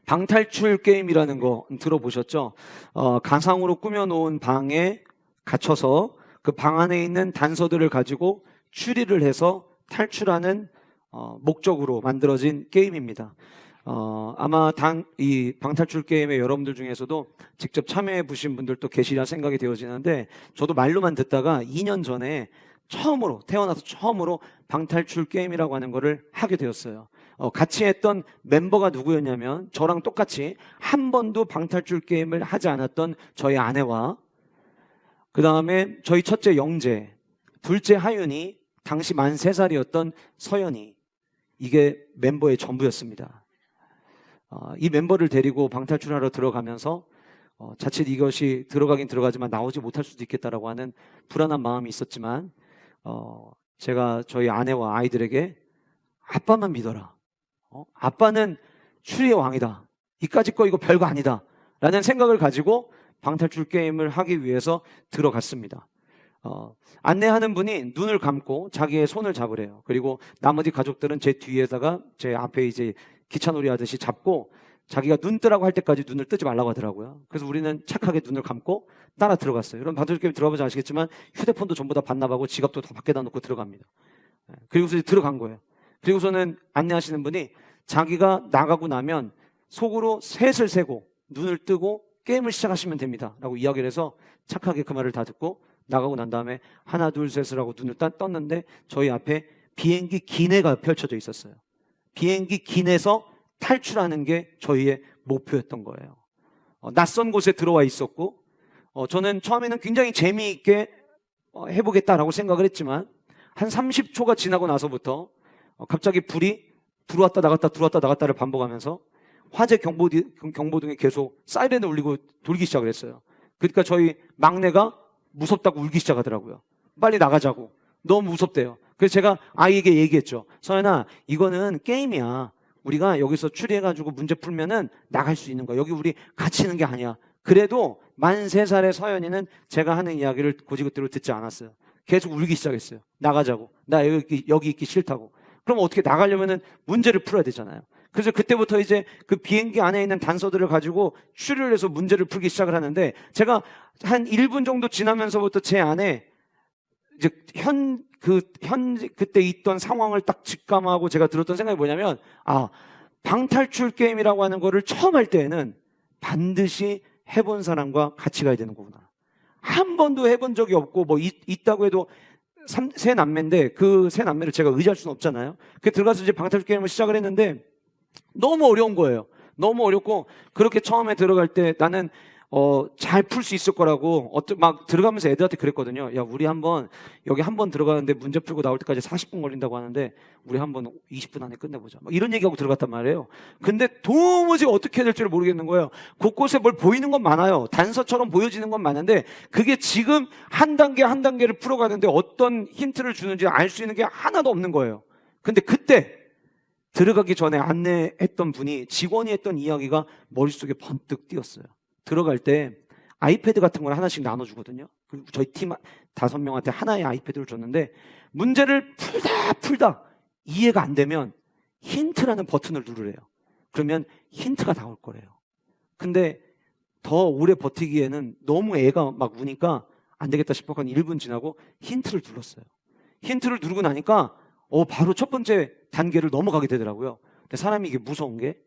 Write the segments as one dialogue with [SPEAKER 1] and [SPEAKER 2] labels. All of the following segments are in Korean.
[SPEAKER 1] 방탈출 게임이라는 거 들어보셨죠? 가상으로 꾸며놓은 방에 갇혀서 그 방 안에 있는 단서들을 가지고 추리를 해서 탈출하는 목적으로 만들어진 게임입니다. 아마 이 방탈출 게임에 여러분들 중에서도 직접 참여해 보신 분들도 계시리라 생각이 되어지는데, 저도 말로만 듣다가 2년 전에 태어나서 처음으로 방탈출 게임이라고 하는 거를 하게 되었어요. 같이 했던 멤버가 누구였냐면, 저랑 똑같이 한 번도 방탈출 게임을 하지 않았던 저희 아내와, 그 다음에 저희 첫째 영재, 둘째 하윤이, 당시 만 3살이었던 서연이, 이게 멤버의 전부였습니다. 이 멤버를 데리고 방탈출하러 들어가면서 자칫 이것이 들어가긴 들어가지만 나오지 못할 수도 있겠다라고 하는 불안한 마음이 있었지만, 제가 저희 아내와 아이들에게 아빠만 믿어라. 아빠는 추리의 왕이다. 이까짓 거 이거 별거 아니다. 라는 생각을 가지고 방탈출 게임을 하기 위해서 들어갔습니다. 안내하는 분이 눈을 감고 자기의 손을 잡으래요. 그리고 나머지 가족들은 제 뒤에다가 제 앞에 이제 기차놀이 하듯이 잡고 자기가 눈 뜨라고 할 때까지 눈을 뜨지 말라고 하더라고요. 그래서 우리는 착하게 눈을 감고 따라 들어갔어요. 여러분 방탈출 게임 들어가보지 아시겠지만 휴대폰도 전부 다 반납하고 지갑도 다 밖에다 놓고 들어갑니다. 그리고서 이제 들어간 거예요. 그리고서는 안내하시는 분이 자기가 나가고 나면 속으로 셋을 세고 눈을 뜨고 게임을 시작하시면 됩니다 라고 이야기를 해서 착하게 그 말을 다 듣고 나가고 난 다음에 하나 둘 셋을 하고 눈을 떴는데 저희 앞에 비행기 기내가 펼쳐져 있었어요. 비행기 기내에서 탈출하는 게 저희의 목표였던 거예요. 낯선 곳에 들어와 있었고, 저는 처음에는 굉장히 재미있게 해보겠다라고 생각을 했지만 한 30초가 지나고 나서부터 갑자기 불이 들어왔다 나갔다 들어왔다 나갔다를 반복하면서 화재 경보등이 계속 사이렌을 울리고 돌기 시작을 했어요. 그러니까 저희 막내가 무섭다고 울기 시작하더라고요. 빨리 나가자고. 너무 무섭대요. 그래서 제가 아이에게 얘기했죠. 서연아, 이거는 게임이야. 우리가 여기서 추리해가지고 문제 풀면은 나갈 수 있는 거야. 여기 우리 갇히는 게 아니야. 그래도 만 3살의 서연이는 제가 하는 이야기를 고지그대로 듣지 않았어요. 계속 울기 시작했어요. 나가자고. 나 여기 있기 싫다고. 그럼 어떻게 나가려면은 문제를 풀어야 되잖아요. 그래서 그때부터 이제 그 비행기 안에 있는 단서들을 가지고 추리를 해서 문제를 풀기 시작을 하는데, 제가 한 1분 정도 지나면서부터 제 안에 이제 그때 있던 상황을 딱 직감하고 제가 들었던 생각이 뭐냐면, 방탈출 게임이라고 하는 거를 처음 할 때에는 반드시 해본 사람과 같이 가야 되는 거구나. 한 번도 해본 적이 없고, 있다고 해도 세 남매인데 그 세 남매를 제가 의지할 수는 없잖아요. 그 들어가서 이제 방탈출 게임을 시작을 했는데 너무 어려운 거예요. 너무 어렵고, 그렇게 처음에 들어갈 때 나는 잘 풀 수 있을 거라고 막 들어가면서 애들한테 그랬거든요. 야, 우리 여기 한 번 들어가는데 문제 풀고 나올 때까지 40분 걸린다고 하는데 우리 한번 20분 안에 끝내보자. 막 이런 얘기하고 들어갔단 말이에요. 근데 도무지 어떻게 해야 될지를 모르겠는 거예요. 곳곳에 뭘 보이는 건 많아요. 단서처럼 보여지는 건 많은데 그게 지금 한 단계 한 단계를 풀어가는데 어떤 힌트를 주는지 알 수 있는 게 하나도 없는 거예요. 근데 그때 들어가기 전에 안내했던 분이, 직원이 했던 이야기가 머릿속에 번뜩 띄었어요. 들어갈 때 아이패드 같은 걸 하나씩 나눠주거든요. 그리고 저희 팀 5명한테 하나의 아이패드를 줬는데, 문제를 풀다 이해가 안 되면 힌트라는 버튼을 누르래요. 그러면 힌트가 나올 거래요. 근데 더 오래 버티기에는 너무 애가 막 우니까 안 되겠다 싶어 한 1분 지나고 힌트를 눌렀어요. 힌트를 누르고 나니까 바로 첫 번째 단계를 넘어가게 되더라고요. 근데 사람이 이게 무서운 게,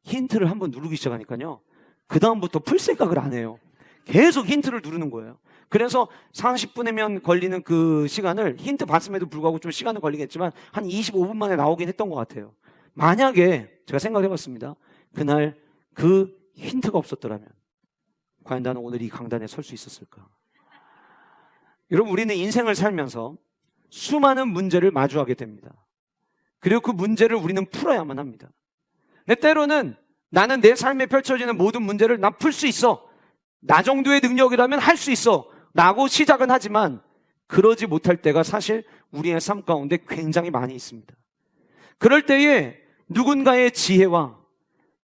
[SPEAKER 1] 힌트를 한번 누르기 시작하니까요, 그 다음부터 풀 생각을 안 해요. 계속 힌트를 누르는 거예요. 그래서 40분이면 걸리는 그 시간을, 힌트 봤음에도 불구하고 좀 시간은 걸리겠지만 한 25분 만에 나오긴 했던 것 같아요. 만약에 제가 생각을 해봤습니다. 그날 그 힌트가 없었더라면 과연 나는 오늘 이 강단에 설 수 있었을까? 여러분, 우리는 인생을 살면서 수많은 문제를 마주하게 됩니다. 그리고 그 문제를 우리는 풀어야만 합니다. 근데 때로는 나는 내 삶에 펼쳐지는 모든 문제를 나 풀 수 있어, 나 정도의 능력이라면 할 수 있어 라고 시작은 하지만 그러지 못할 때가 사실 우리의 삶 가운데 굉장히 많이 있습니다. 그럴 때에 누군가의 지혜와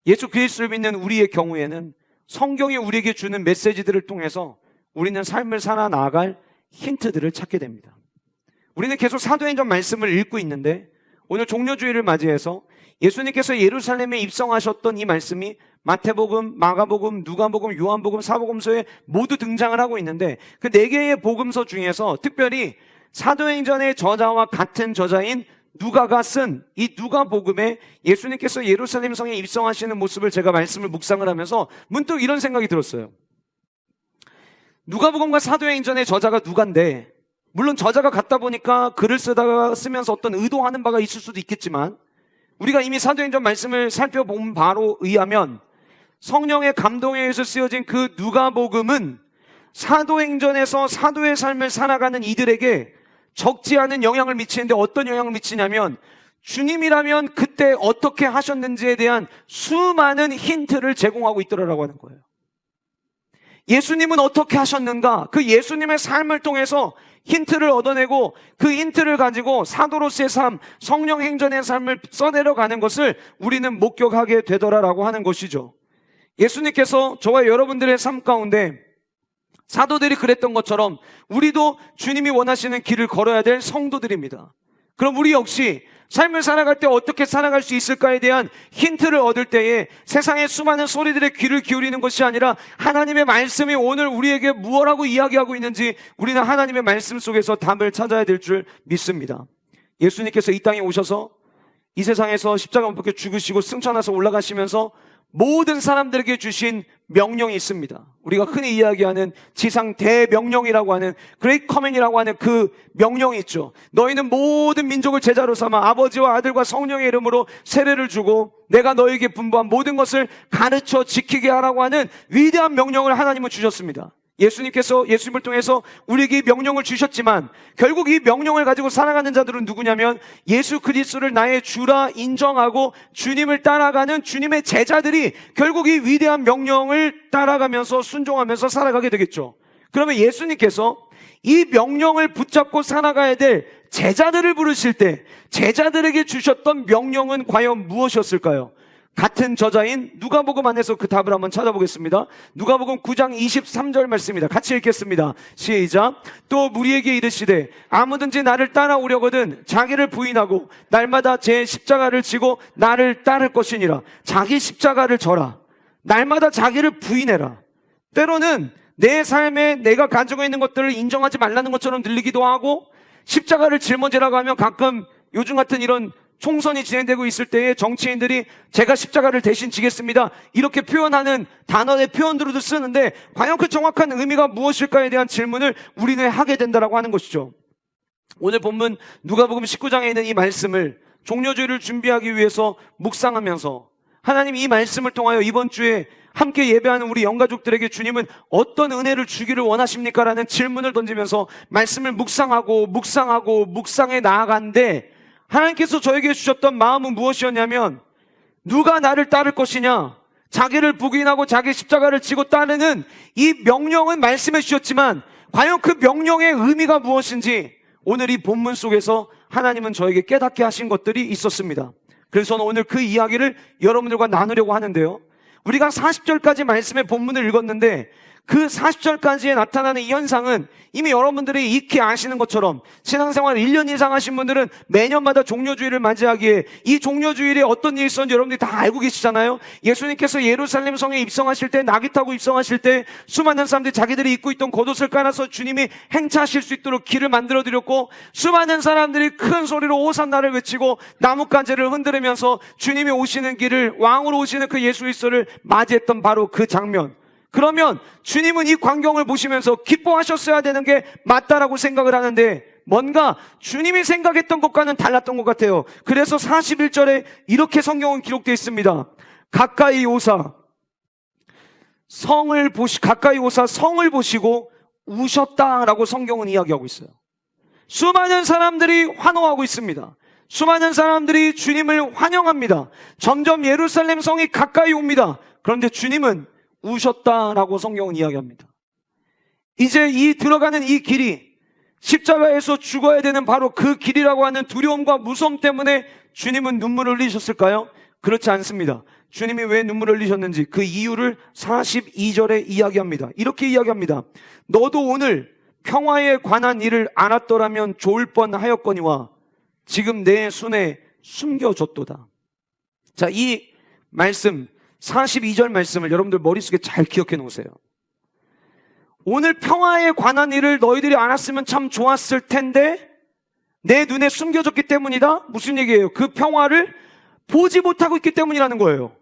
[SPEAKER 1] 예수 그리스도를 믿는 우리의 경우에는 성경이 우리에게 주는 메시지들을 통해서 우리는 삶을 살아나갈 힌트들을 찾게 됩니다. 우리는 계속 사도행전 말씀을 읽고 있는데, 오늘 종료주일을 맞이해서 예수님께서 예루살렘에 입성하셨던 이 말씀이 마태복음, 마가복음, 누가복음, 요한복음, 사복음서에 모두 등장을 하고 있는데 그 4개의 복음서 중에서 특별히 사도행전의 저자와 같은 저자인 누가가 쓴 이 누가복음에 예수님께서 예루살렘 성에 입성하시는 모습을 제가 말씀을 묵상을 하면서 문득 이런 생각이 들었어요. 누가복음과 사도행전의 저자가 누가인데, 물론 저자가 같다 보니까 글을 쓰면서 어떤 의도하는 바가 있을 수도 있겠지만, 우리가 이미 사도행전 말씀을 살펴본 바로 의하면 성령의 감동에 의해서 쓰여진 그 누가복음은 사도행전에서 사도의 삶을 살아가는 이들에게 적지 않은 영향을 미치는데, 어떤 영향을 미치냐면 주님이라면 그때 어떻게 하셨는지에 대한 수많은 힌트를 제공하고 있더라라고 하는 거예요. 예수님은 어떻게 하셨는가, 그 예수님의 삶을 통해서 힌트를 얻어내고 그 힌트를 가지고 사도로서의 삶, 성령 행전의 삶을 써내려가는 것을 우리는 목격하게 되더라라고 하는 것이죠. 예수님께서 저와 여러분들의 삶 가운데 사도들이 그랬던 것처럼 우리도 주님이 원하시는 길을 걸어야 될 성도들입니다. 그럼 우리 역시 삶을 살아갈 때 어떻게 살아갈 수 있을까에 대한 힌트를 얻을 때에 세상의 수많은 소리들의 귀를 기울이는 것이 아니라 하나님의 말씀이 오늘 우리에게 무엇하고 이야기하고 있는지 우리는 하나님의 말씀 속에서 답을 찾아야 될 줄 믿습니다. 예수님께서 이 땅에 오셔서 이 세상에서 십자가 못 박혀 죽으시고 승천하셔서 올라가시면서 모든 사람들에게 주신 명령이 있습니다. 우리가 흔히 이야기하는 지상 대명령이라고 하는 그레이트 커맨이라고 하는 그 명령이 있죠. 너희는 모든 민족을 제자로 삼아 아버지와 아들과 성령의 이름으로 세례를 주고 내가 너희에게 분부한 모든 것을 가르쳐 지키게 하라고 하는 위대한 명령을 하나님은 주셨습니다. 예수님께서 예수님을 통해서 우리에게 명령을 주셨지만 결국 이 명령을 가지고 살아가는 자들은 누구냐면 예수 그리스도를 나의 주라 인정하고 주님을 따라가는 주님의 제자들이 결국 이 위대한 명령을 따라가면서 순종하면서 살아가게 되겠죠. 그러면 예수님께서 이 명령을 붙잡고 살아가야 될 제자들을 부르실 때 제자들에게 주셨던 명령은 과연 무엇이었을까요? 같은 저자인 누가복음 안에서 그 답을 한번 찾아보겠습니다. 누가복음 9장 23절 말씀입니다. 같이 읽겠습니다. 시작. 또 무리에게 이르시되 아무든지 나를 따라오려거든 자기를 부인하고 날마다 제 십자가를 지고 나를 따를 것이니라. 자기 십자가를 져라. 날마다 자기를 부인해라. 때로는 내 삶에 내가 가지고 있는 것들을 인정하지 말라는 것처럼 들리기도 하고, 십자가를 짊어지라고 하면 가끔 요즘 같은 이런 총선이 진행되고 있을 때에 정치인들이 제가 십자가를 대신 지겠습니다 이렇게 표현하는 단어의 표현들도 쓰는데 과연 그 정확한 의미가 무엇일까에 대한 질문을 우리는 하게 된다라고 하는 것이죠. 오늘 본문 누가복음 19장에 있는 이 말씀을 종려주의를 준비하기 위해서 묵상하면서 하나님 이 말씀을 통하여 이번 주에 함께 예배하는 우리 영가족들에게 주님은 어떤 은혜를 주기를 원하십니까? 라는 질문을 던지면서 말씀을 묵상해 나아간데, 하나님께서 저에게 주셨던 마음은 무엇이었냐면 누가 나를 따를 것이냐, 자기를 부인하고 자기 십자가를 지고 따르는 이 명령은 말씀해 주셨지만 과연 그 명령의 의미가 무엇인지 오늘 이 본문 속에서 하나님은 저에게 깨닫게 하신 것들이 있었습니다. 그래서 저는 오늘 그 이야기를 여러분들과 나누려고 하는데요, 우리가 40절까지 말씀의 본문을 읽었는데 그 40절까지에 나타나는 이 현상은 이미 여러분들이 익히 아시는 것처럼 신앙생활 1년 이상 하신 분들은 매년마다 종려주일을 맞이하기에 이 종려주일에 어떤 일이 있었는지 여러분들이 다 알고 계시잖아요. 예수님께서 예루살렘 성에 입성하실 때, 나귀 타고 입성하실 때 수많은 사람들이 자기들이 입고 있던 겉옷을 깔아서 주님이 행차하실 수 있도록 길을 만들어 드렸고, 수많은 사람들이 큰 소리로 호산나를 외치고 나뭇가지를 흔들으면서 주님이 오시는 길을, 왕으로 오시는 그 예수 그리스도를 맞이했던 바로 그 장면. 그러면 주님은 이 광경을 보시면서 기뻐하셨어야 되는 게 맞다라고 생각을 하는데 뭔가 주님이 생각했던 것과는 달랐던 것 같아요. 그래서 41절에 이렇게 성경은 기록되어 있습니다. 가까이 오사 성을 보시고 우셨다라고 성경은 이야기하고 있어요. 수많은 사람들이 환호하고 있습니다. 수많은 사람들이 주님을 환영합니다. 점점 예루살렘 성이 가까이 옵니다. 그런데 주님은 우셨다라고 성경은 이야기합니다. 이제 이 들어가는 이 길이 십자가에서 죽어야 되는 바로 그 길이라고 하는 두려움과 무서움 때문에 주님은 눈물을 흘리셨을까요? 그렇지 않습니다. 주님이 왜 눈물을 흘리셨는지 그 이유를 42절에 이야기합니다. 이렇게 이야기합니다. 너도 오늘 평화에 관한 일을 알았더라면 좋을 뻔하였거니와 지금 내 손에 숨겨졌도다. 자, 이 말씀 42절 말씀을 여러분들 머릿속에 잘 기억해 놓으세요. 오늘 평화에 관한 일을 너희들이 알았으면 참 좋았을 텐데 내 눈에 숨겨졌기 때문이다. 무슨 얘기예요? 그 평화를 보지 못하고 있기 때문이라는 거예요.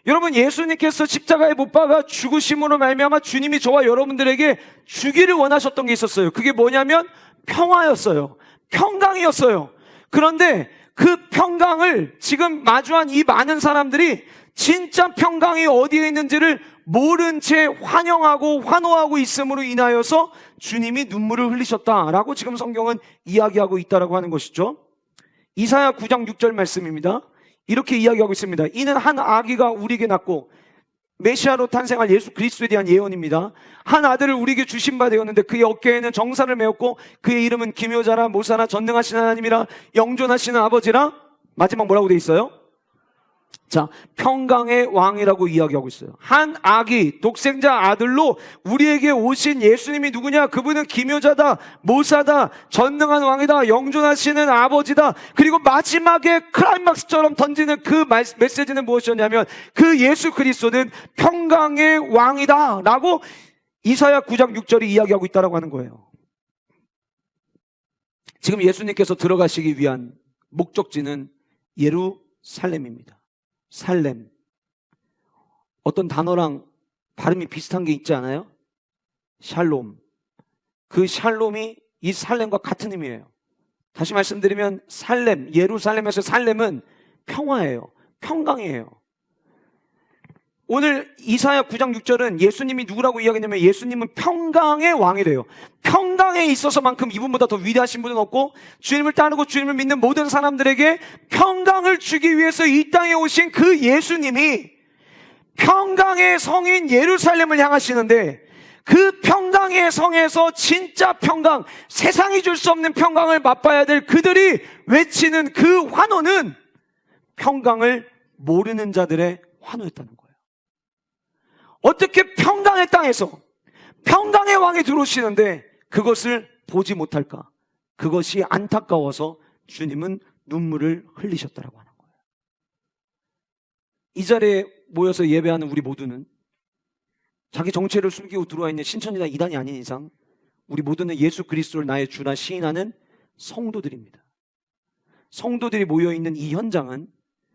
[SPEAKER 1] 여러분, 예수님께서 십자가에 못 박아 죽으심으로 말미암아 주님이 저와 여러분들에게 주기를 원하셨던 게 있었어요. 그게 뭐냐면 평화였어요. 평강이었어요. 그런데 그 평강을 지금 마주한 이 많은 사람들이 진짜 평강이 어디에 있는지를 모른 채 환영하고 환호하고 있음으로 인하여서 주님이 눈물을 흘리셨다라고 지금 성경은 이야기하고 있다라고 하는 것이죠. 이사야 9장 6절 말씀입니다. 이렇게 이야기하고 있습니다. 이는 한 아기가 우리에게 낳고 메시아로 탄생할 예수 그리스도에 대한 예언입니다. 한 아들을 우리에게 주신 바 되었는데 그의 어깨에는 정사를 메었고 그의 이름은 기묘자라 모사라 전능하신 하나님이라 영존하시는 아버지라. 마지막 뭐라고 돼 있어요? 자, 평강의 왕이라고 이야기하고 있어요. 한 아기, 독생자 아들로 우리에게 오신 예수님이 누구냐? 그분은 기묘자다, 모사다, 전능한 왕이다, 영존하시는 아버지다. 그리고 마지막에 클라이막스처럼 던지는 그 메시지는 무엇이었냐면 그 예수 그리스도는 평강의 왕이다 라고 이사야 9장 6절이 이야기하고 있다고 하는 거예요. 지금 예수님께서 들어가시기 위한 목적지는 예루살렘입니다. 살렘. 어떤 단어랑 발음이 비슷한 게 있지 않아요? 샬롬. 그 샬롬이 이 살렘과 같은 의미예요. 다시 말씀드리면 살렘, 예루살렘에서 살렘은 평화예요. 평강이에요. 오늘 이사야 9장 6절은 예수님이 누구라고 이야기했냐면 예수님은 평강의 왕이래요. 평강에 있어서만큼 이분보다 더 위대하신 분은 없고 주님을 따르고 주님을 믿는 모든 사람들에게 평강을 주기 위해서 이 땅에 오신 그 예수님이 평강의 성인 예루살렘을 향하시는데 그 평강의 성에서 진짜 평강, 세상이 줄 수 없는 평강을 맛봐야 될 그들이 외치는 그 환호는 평강을 모르는 자들의 환호였다는 거예요. 어떻게 평강의 땅에서 평강의 왕이 들어오시는데 그것을 보지 못할까? 그것이 안타까워서 주님은 눈물을 흘리셨다라고 하는 거예요. 이 자리에 모여서 예배하는 우리 모두는 자기 정체를 숨기고 들어와 있는 신천지나 이단이 아닌 이상 우리 모두는 예수 그리스도를 나의 주라 시인하는 성도들입니다. 성도들이 모여있는 이 현장은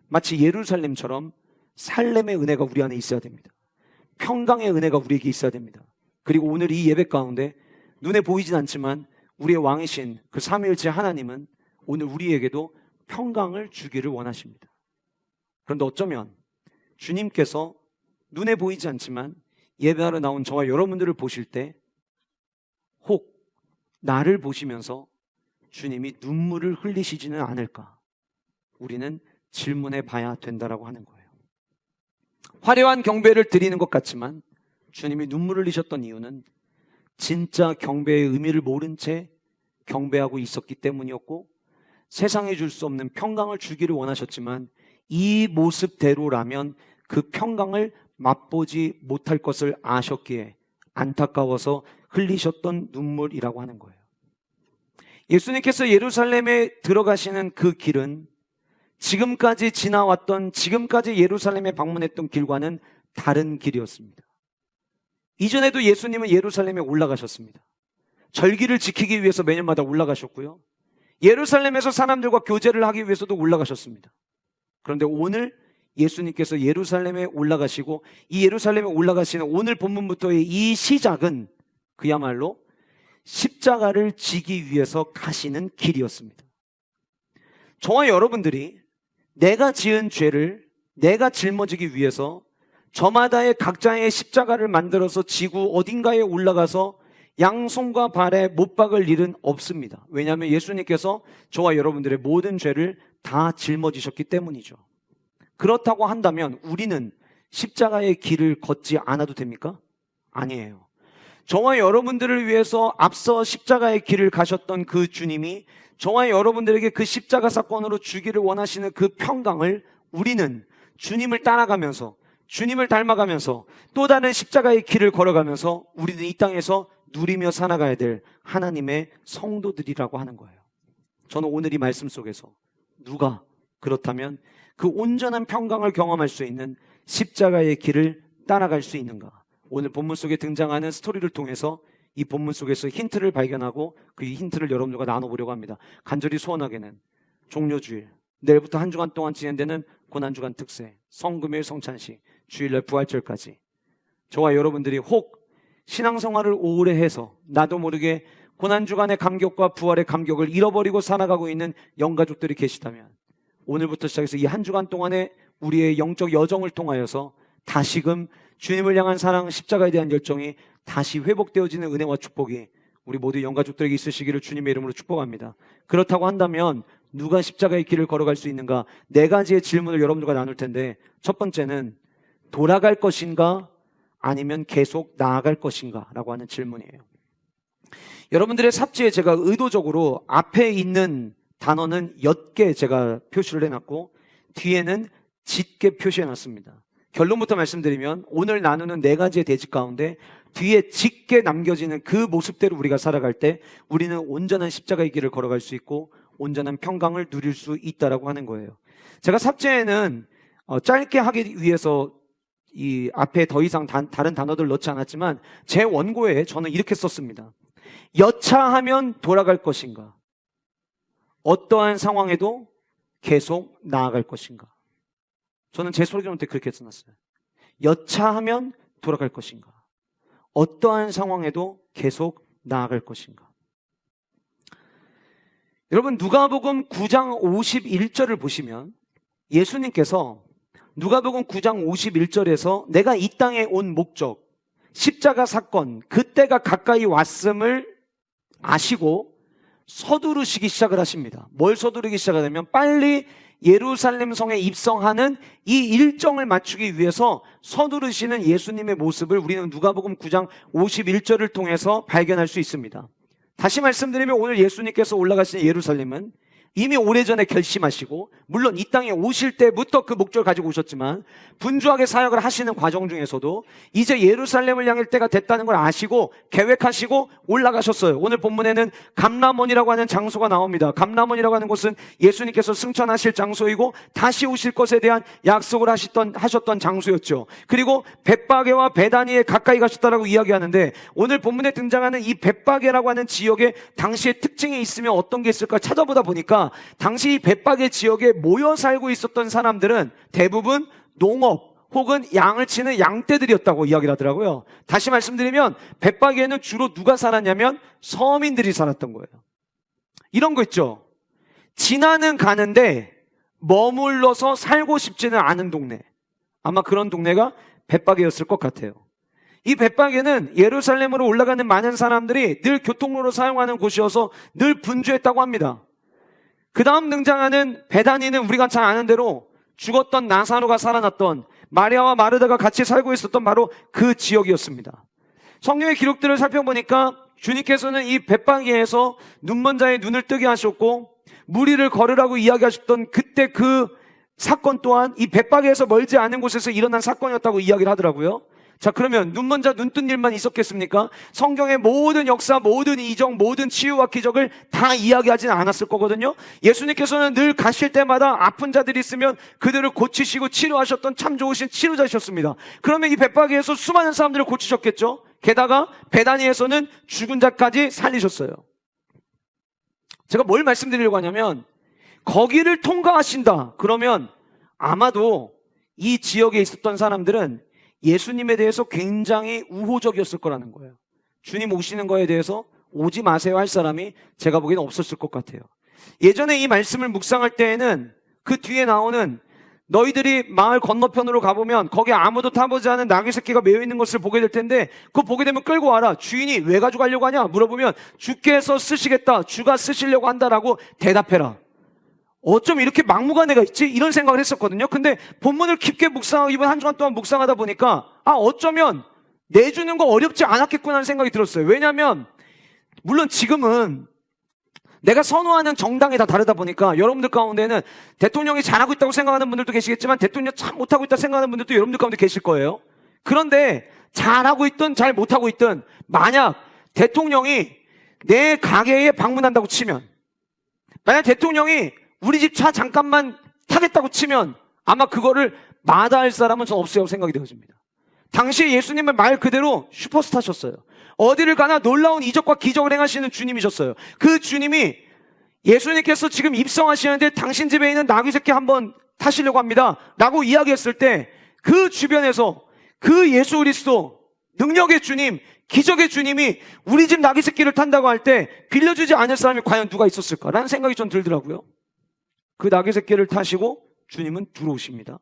[SPEAKER 1] 마치 예루살렘처럼 살렘의 은혜가 우리 안에 있어야 됩니다. 평강의 은혜가 우리에게 있어야 됩니다. 그리고 오늘 이 예배 가운데 눈에 보이진 않지만 우리의 왕이신 그 삼위일체 하나님은 오늘 우리에게도 평강을 주기를 원하십니다. 그런데 어쩌면 주님께서 눈에 보이지 않지만 예배하러 나온 저와 여러분들을 보실 때 혹 나를 보시면서 주님이 눈물을 흘리시지는 않을까? 우리는 질문해 봐야 된다라고 하는 거예요. 화려한 경배를 드리는 것 같지만 주님이 눈물을 흘리셨던 이유는 진짜 경배의 의미를 모른 채 경배하고 있었기 때문이었고 세상에 줄 수 없는 평강을 주기를 원하셨지만 이 모습대로라면 그 평강을 맛보지 못할 것을 아셨기에 안타까워서 흘리셨던 눈물이라고 하는 거예요. 예수님께서 예루살렘에 들어가시는 그 길은 지금까지 지나왔던, 지금까지 예루살렘에 방문했던 길과는 다른 길이었습니다. 이전에도 예수님은 예루살렘에 올라가셨습니다. 절기를 지키기 위해서 매년마다 올라가셨고요. 예루살렘에서 사람들과 교제를 하기 위해서도 올라가셨습니다. 그런데 오늘 예수님께서 예루살렘에 올라가시고 이 예루살렘에 올라가시는 오늘 본문부터의 이 시작은 그야말로 십자가를 지기 위해서 가시는 길이었습니다. 저와 여러분들이 내가 지은 죄를 내가 짊어지기 위해서 저마다의 각자의 십자가를 만들어서 지구 어딘가에 올라가서 양손과 발에 못 박을 일은 없습니다. 왜냐하면 예수님께서 저와 여러분들의 모든 죄를 다 짊어지셨기 때문이죠. 그렇다고 한다면 우리는 십자가의 길을 걷지 않아도 됩니까? 아니에요. 저와 여러분들을 위해서 앞서 십자가의 길을 가셨던 그 주님이 저와 여러분들에게 그 십자가 사건으로 주기를 원하시는 그 평강을 우리는 주님을 따라가면서 주님을 닮아가면서 또 다른 십자가의 길을 걸어가면서 우리는 이 땅에서 누리며 살아가야 될 하나님의 성도들이라고 하는 거예요. 저는 오늘 이 말씀 속에서 누가 그렇다면 그 온전한 평강을 경험할 수 있는 십자가의 길을 따라갈 수 있는가? 오늘 본문 속에 등장하는 스토리를 통해서 이 본문 속에서 힌트를 발견하고 그 힌트를 여러분들과 나눠보려고 합니다. 간절히 소원하게는 종료주일, 내일부터 한 주간 동안 진행되는 고난주간 특세, 성금요일 성찬식, 주일날 부활절까지 저와 여러분들이 혹 신앙생활을 오래 해서 나도 모르게 고난주간의 감격과 부활의 감격을 잃어버리고 살아가고 있는 영가족들이 계시다면 오늘부터 시작해서 이 한 주간 동안의 우리의 영적 여정을 통하여서 다시금 주님을 향한 사랑, 십자가에 대한 열정이 다시 회복되어지는 은혜와 축복이 우리 모두 영가족들에게 있으시기를 주님의 이름으로 축복합니다. 그렇다고 한다면 누가 십자가의 길을 걸어갈 수 있는가? 4가지의 질문을 여러분들과 나눌 텐데, 첫 번째는 돌아갈 것인가 아니면 계속 나아갈 것인가 라고 하는 질문이에요. 여러분들의 삽지에 제가 의도적으로 앞에 있는 단어는 옅게 제가 표시를 해놨고 뒤에는 짙게 표시해놨습니다. 결론부터 말씀드리면 오늘 나누는 4가지의 대직 가운데 뒤에 짙게 남겨지는 그 모습대로 우리가 살아갈 때 우리는 온전한 십자가의 길을 걸어갈 수 있고 온전한 평강을 누릴 수 있다라고 하는 거예요. 제가 삽제에는 짧게 하기 위해서 이 앞에 더 이상 다른 단어들을 넣지 않았지만 제 원고에 저는 이렇게 썼습니다. 여차하면 돌아갈 것인가? 어떠한 상황에도 계속 나아갈 것인가? 저는 제 설교는 때 그렇게 써놨어요. 여차하면 돌아갈 것인가? 어떠한 상황에도 계속 나아갈 것인가? 여러분, 누가복음 9장 51절을 보시면 예수님께서 누가복음 9장 51절에서 내가 이 땅에 온 목적, 십자가 사건, 그때가 가까이 왔음을 아시고 서두르시기 시작을 하십니다. 뭘 서두르기 시작하냐면 빨리 예루살렘 성에 입성하는 이 일정을 맞추기 위해서 서두르시는 예수님의 모습을 우리는 누가복음 9장 51절을 통해서 발견할 수 있습니다. 다시 말씀드리면 오늘 예수님께서 올라가신 예루살렘은 이미 오래전에 결심하시고 물론 이 땅에 오실 때부터 그 목적을 가지고 오셨지만 분주하게 사역을 하시는 과정 중에서도 이제 예루살렘을 향할 때가 됐다는 걸 아시고 계획하시고 올라가셨어요. 오늘 본문에는 감람원이라고 하는 장소가 나옵니다. 감람원이라고 하는 곳은 예수님께서 승천하실 장소이고 다시 오실 것에 대한 약속을 하셨던 장소였죠. 그리고 벳바게와 베다니에 가까이 가셨다라고 이야기하는데 오늘 본문에 등장하는 이 벳바게라고 하는 지역에 당시의 특징이 있으면 어떤 게 있을까 찾아보다 보니까 당시 벳바게 지역에 모여 살고 있었던 사람들은 대부분 농업 혹은 양을 치는 양떼들이었다고 이야기를 하더라고요. 다시 말씀드리면 벳바게에는 주로 누가 살았냐면 서민들이 살았던 거예요. 이런 거 있죠. 지나는 가는데 머물러서 살고 싶지는 않은 동네. 아마 그런 동네가 벳바게였을 것 같아요. 이 벳바게는 예루살렘으로 올라가는 많은 사람들이 늘 교통로로 사용하는 곳이어서 늘 분주했다고 합니다. 그 다음 등장하는 베다니는 우리가 잘 아는 대로 죽었던 나사로가 살아났던 마리아와 마르다가 같이 살고 있었던 바로 그 지역이었습니다. 성경의 기록들을 살펴보니까 주님께서는 이 벳바게에서 눈먼 자의 눈을 뜨게 하셨고 무리를 걸으라고 이야기하셨던 그때 그 사건 또한 이 벳바게에서 멀지 않은 곳에서 일어난 사건이었다고 이야기를 하더라고요. 자, 그러면 눈먼 자 눈 뜬 일만 있었겠습니까? 성경의 모든 역사, 모든 이적, 모든 치유와 기적을 다 이야기하지는 않았을 거거든요. 예수님께서는 늘 가실 때마다 아픈 자들이 있으면 그들을 고치시고 치료하셨던 참 좋으신 치료자셨습니다. 그러면 이 벳바게에서 수많은 사람들을 고치셨겠죠. 게다가 베다니에서는 죽은 자까지 살리셨어요. 제가 뭘 말씀드리려고 하냐면 거기를 통과하신다 그러면 아마도 이 지역에 있었던 사람들은 예수님에 대해서 굉장히 우호적이었을 거라는 거예요. 주님 오시는 거에 대해서 오지 마세요 할 사람이 제가 보기에는 없었을 것 같아요. 예전에 이 말씀을 묵상할 때에는 그 뒤에 나오는 너희들이 마을 건너편으로 가보면 거기 아무도 타보지 않은 나귀 새끼가 매여 있는 것을 보게 될 텐데 그거 보게 되면 끌고 와라. 주인이 왜 가져가려고 하냐 물어보면 주께서 쓰시겠다. 주가 쓰시려고 한다라고 대답해라. 어쩜 이렇게 막무가내가 있지? 이런 생각을 했었거든요. 근데 본문을 깊게 묵상하고 이번 한 주간 동안 묵상하다 보니까 어쩌면 내주는 거 어렵지 않았겠구나 하는 생각이 들었어요. 왜냐하면 물론 지금은 내가 선호하는 정당이 다 다르다 보니까 여러분들 가운데는 대통령이 잘하고 있다고 생각하는 분들도 계시겠지만 대통령 참 못하고 있다고 생각하는 분들도 여러분들 가운데 계실 거예요. 그런데 잘하고 있든 잘 못하고 있든 만약 대통령이 내 가게에 방문한다고 치면 만약 대통령이 우리 집 차 잠깐만 타겠다고 치면 아마 그거를 마다할 사람은 전 없어요 생각이 되어집니다. 당시에 예수님은 말 그대로 슈퍼스타셨어요. 어디를 가나 놀라운 이적과 기적을 행하시는 주님이셨어요. 그 주님이 예수님께서 지금 입성하시는데 당신 집에 있는 나귀 새끼 한번 타시려고 합니다 라고 이야기했을 때 그 주변에서 그 예수 그리스도 능력의 주님, 기적의 주님이 우리 집 나귀 새끼를 탄다고 할 때 빌려주지 않을 사람이 과연 누가 있었을까라는 생각이 좀 들더라고요. 그 나귀 새끼를 타시고 주님은 들어오십니다.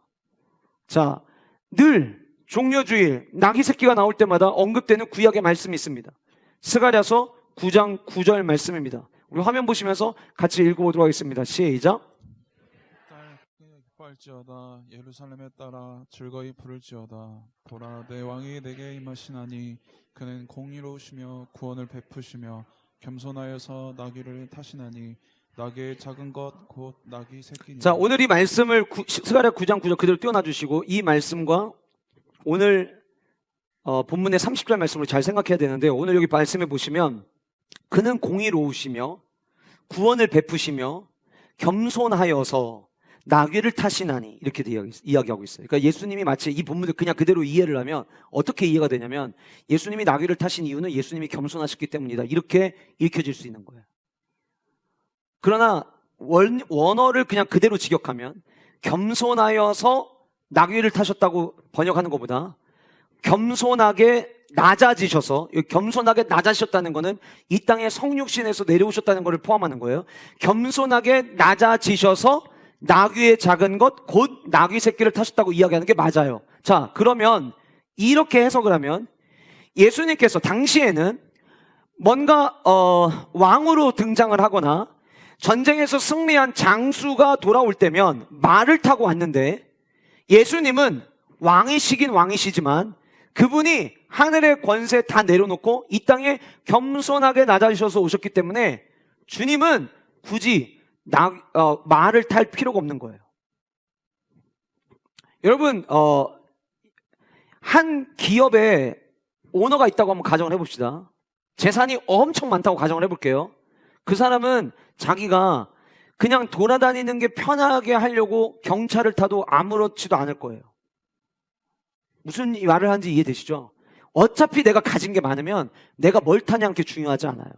[SPEAKER 1] 자, 늘 종려주일 나귀 새끼가 나올 때마다 언급되는 구약의 말씀이 있습니다. 스가랴서 9장 9절 말씀입니다. 우리 화면 보시면서 같이 읽어보도록 하겠습니다. 시작.
[SPEAKER 2] 기뻐할지어다. 예루살렘에 따라 즐거이 부를지어다. 보라, 내 왕이 내게 임하시나니 그는 공의로우시며 구원을 베푸시며 겸손하여서 나귀를 타시나니 나귀의 작은 것 곧 나귀 새끼니.
[SPEAKER 1] 자, 오늘 이 말씀을 스가랴 9장 9절 그대로 띄워놔 주시고 이 말씀과 오늘 본문의 30절 말씀을 잘 생각해야 되는데, 오늘 여기 말씀해 보시면 그는 공의로우시며 구원을 베푸시며 겸손하여서 나귀를 타시나니 이렇게 이야기하고 있어요. 그러니까 예수님이 마치 이 본문을 그냥 그대로 이해를 하면 어떻게 이해가 되냐면 예수님이 나귀를 타신 이유는 예수님이 겸손하셨기 때문이다 이렇게 읽혀질 수 있는 거예요. 그러나 원어를 그냥 그대로 직역하면 겸손하여서 나귀를 타셨다고 번역하는 것보다 겸손하게 낮아지셔서, 겸손하게 낮아지셨다는 것은 이 땅의 성육신에서 내려오셨다는 것을 포함하는 거예요. 겸손하게 낮아지셔서 나귀의 작은 것 곧 나귀 새끼를 타셨다고 이야기하는 게 맞아요. 자, 그러면 이렇게 해석을 하면 예수님께서 당시에는 뭔가 왕으로 등장을 하거나 전쟁에서 승리한 장수가 돌아올 때면 말을 타고 왔는데, 예수님은 왕이시긴 왕이시지만 그분이 하늘의 권세 다 내려놓고 이 땅에 겸손하게 낮아지셔서 오셨기 때문에 주님은 굳이 말을 탈 필요가 없는 거예요. 여러분, 한 기업에 오너가 있다고 한번 가정을 해봅시다. 재산이 엄청 많다고 가정을 해볼게요. 그 사람은 자기가 그냥 돌아다니는 게 편하게 하려고 경차를 타도 아무렇지도 않을 거예요. 무슨 말을 하는지 이해되시죠? 어차피 내가 가진 게 많으면 내가 뭘 타냐는 게 중요하지 않아요.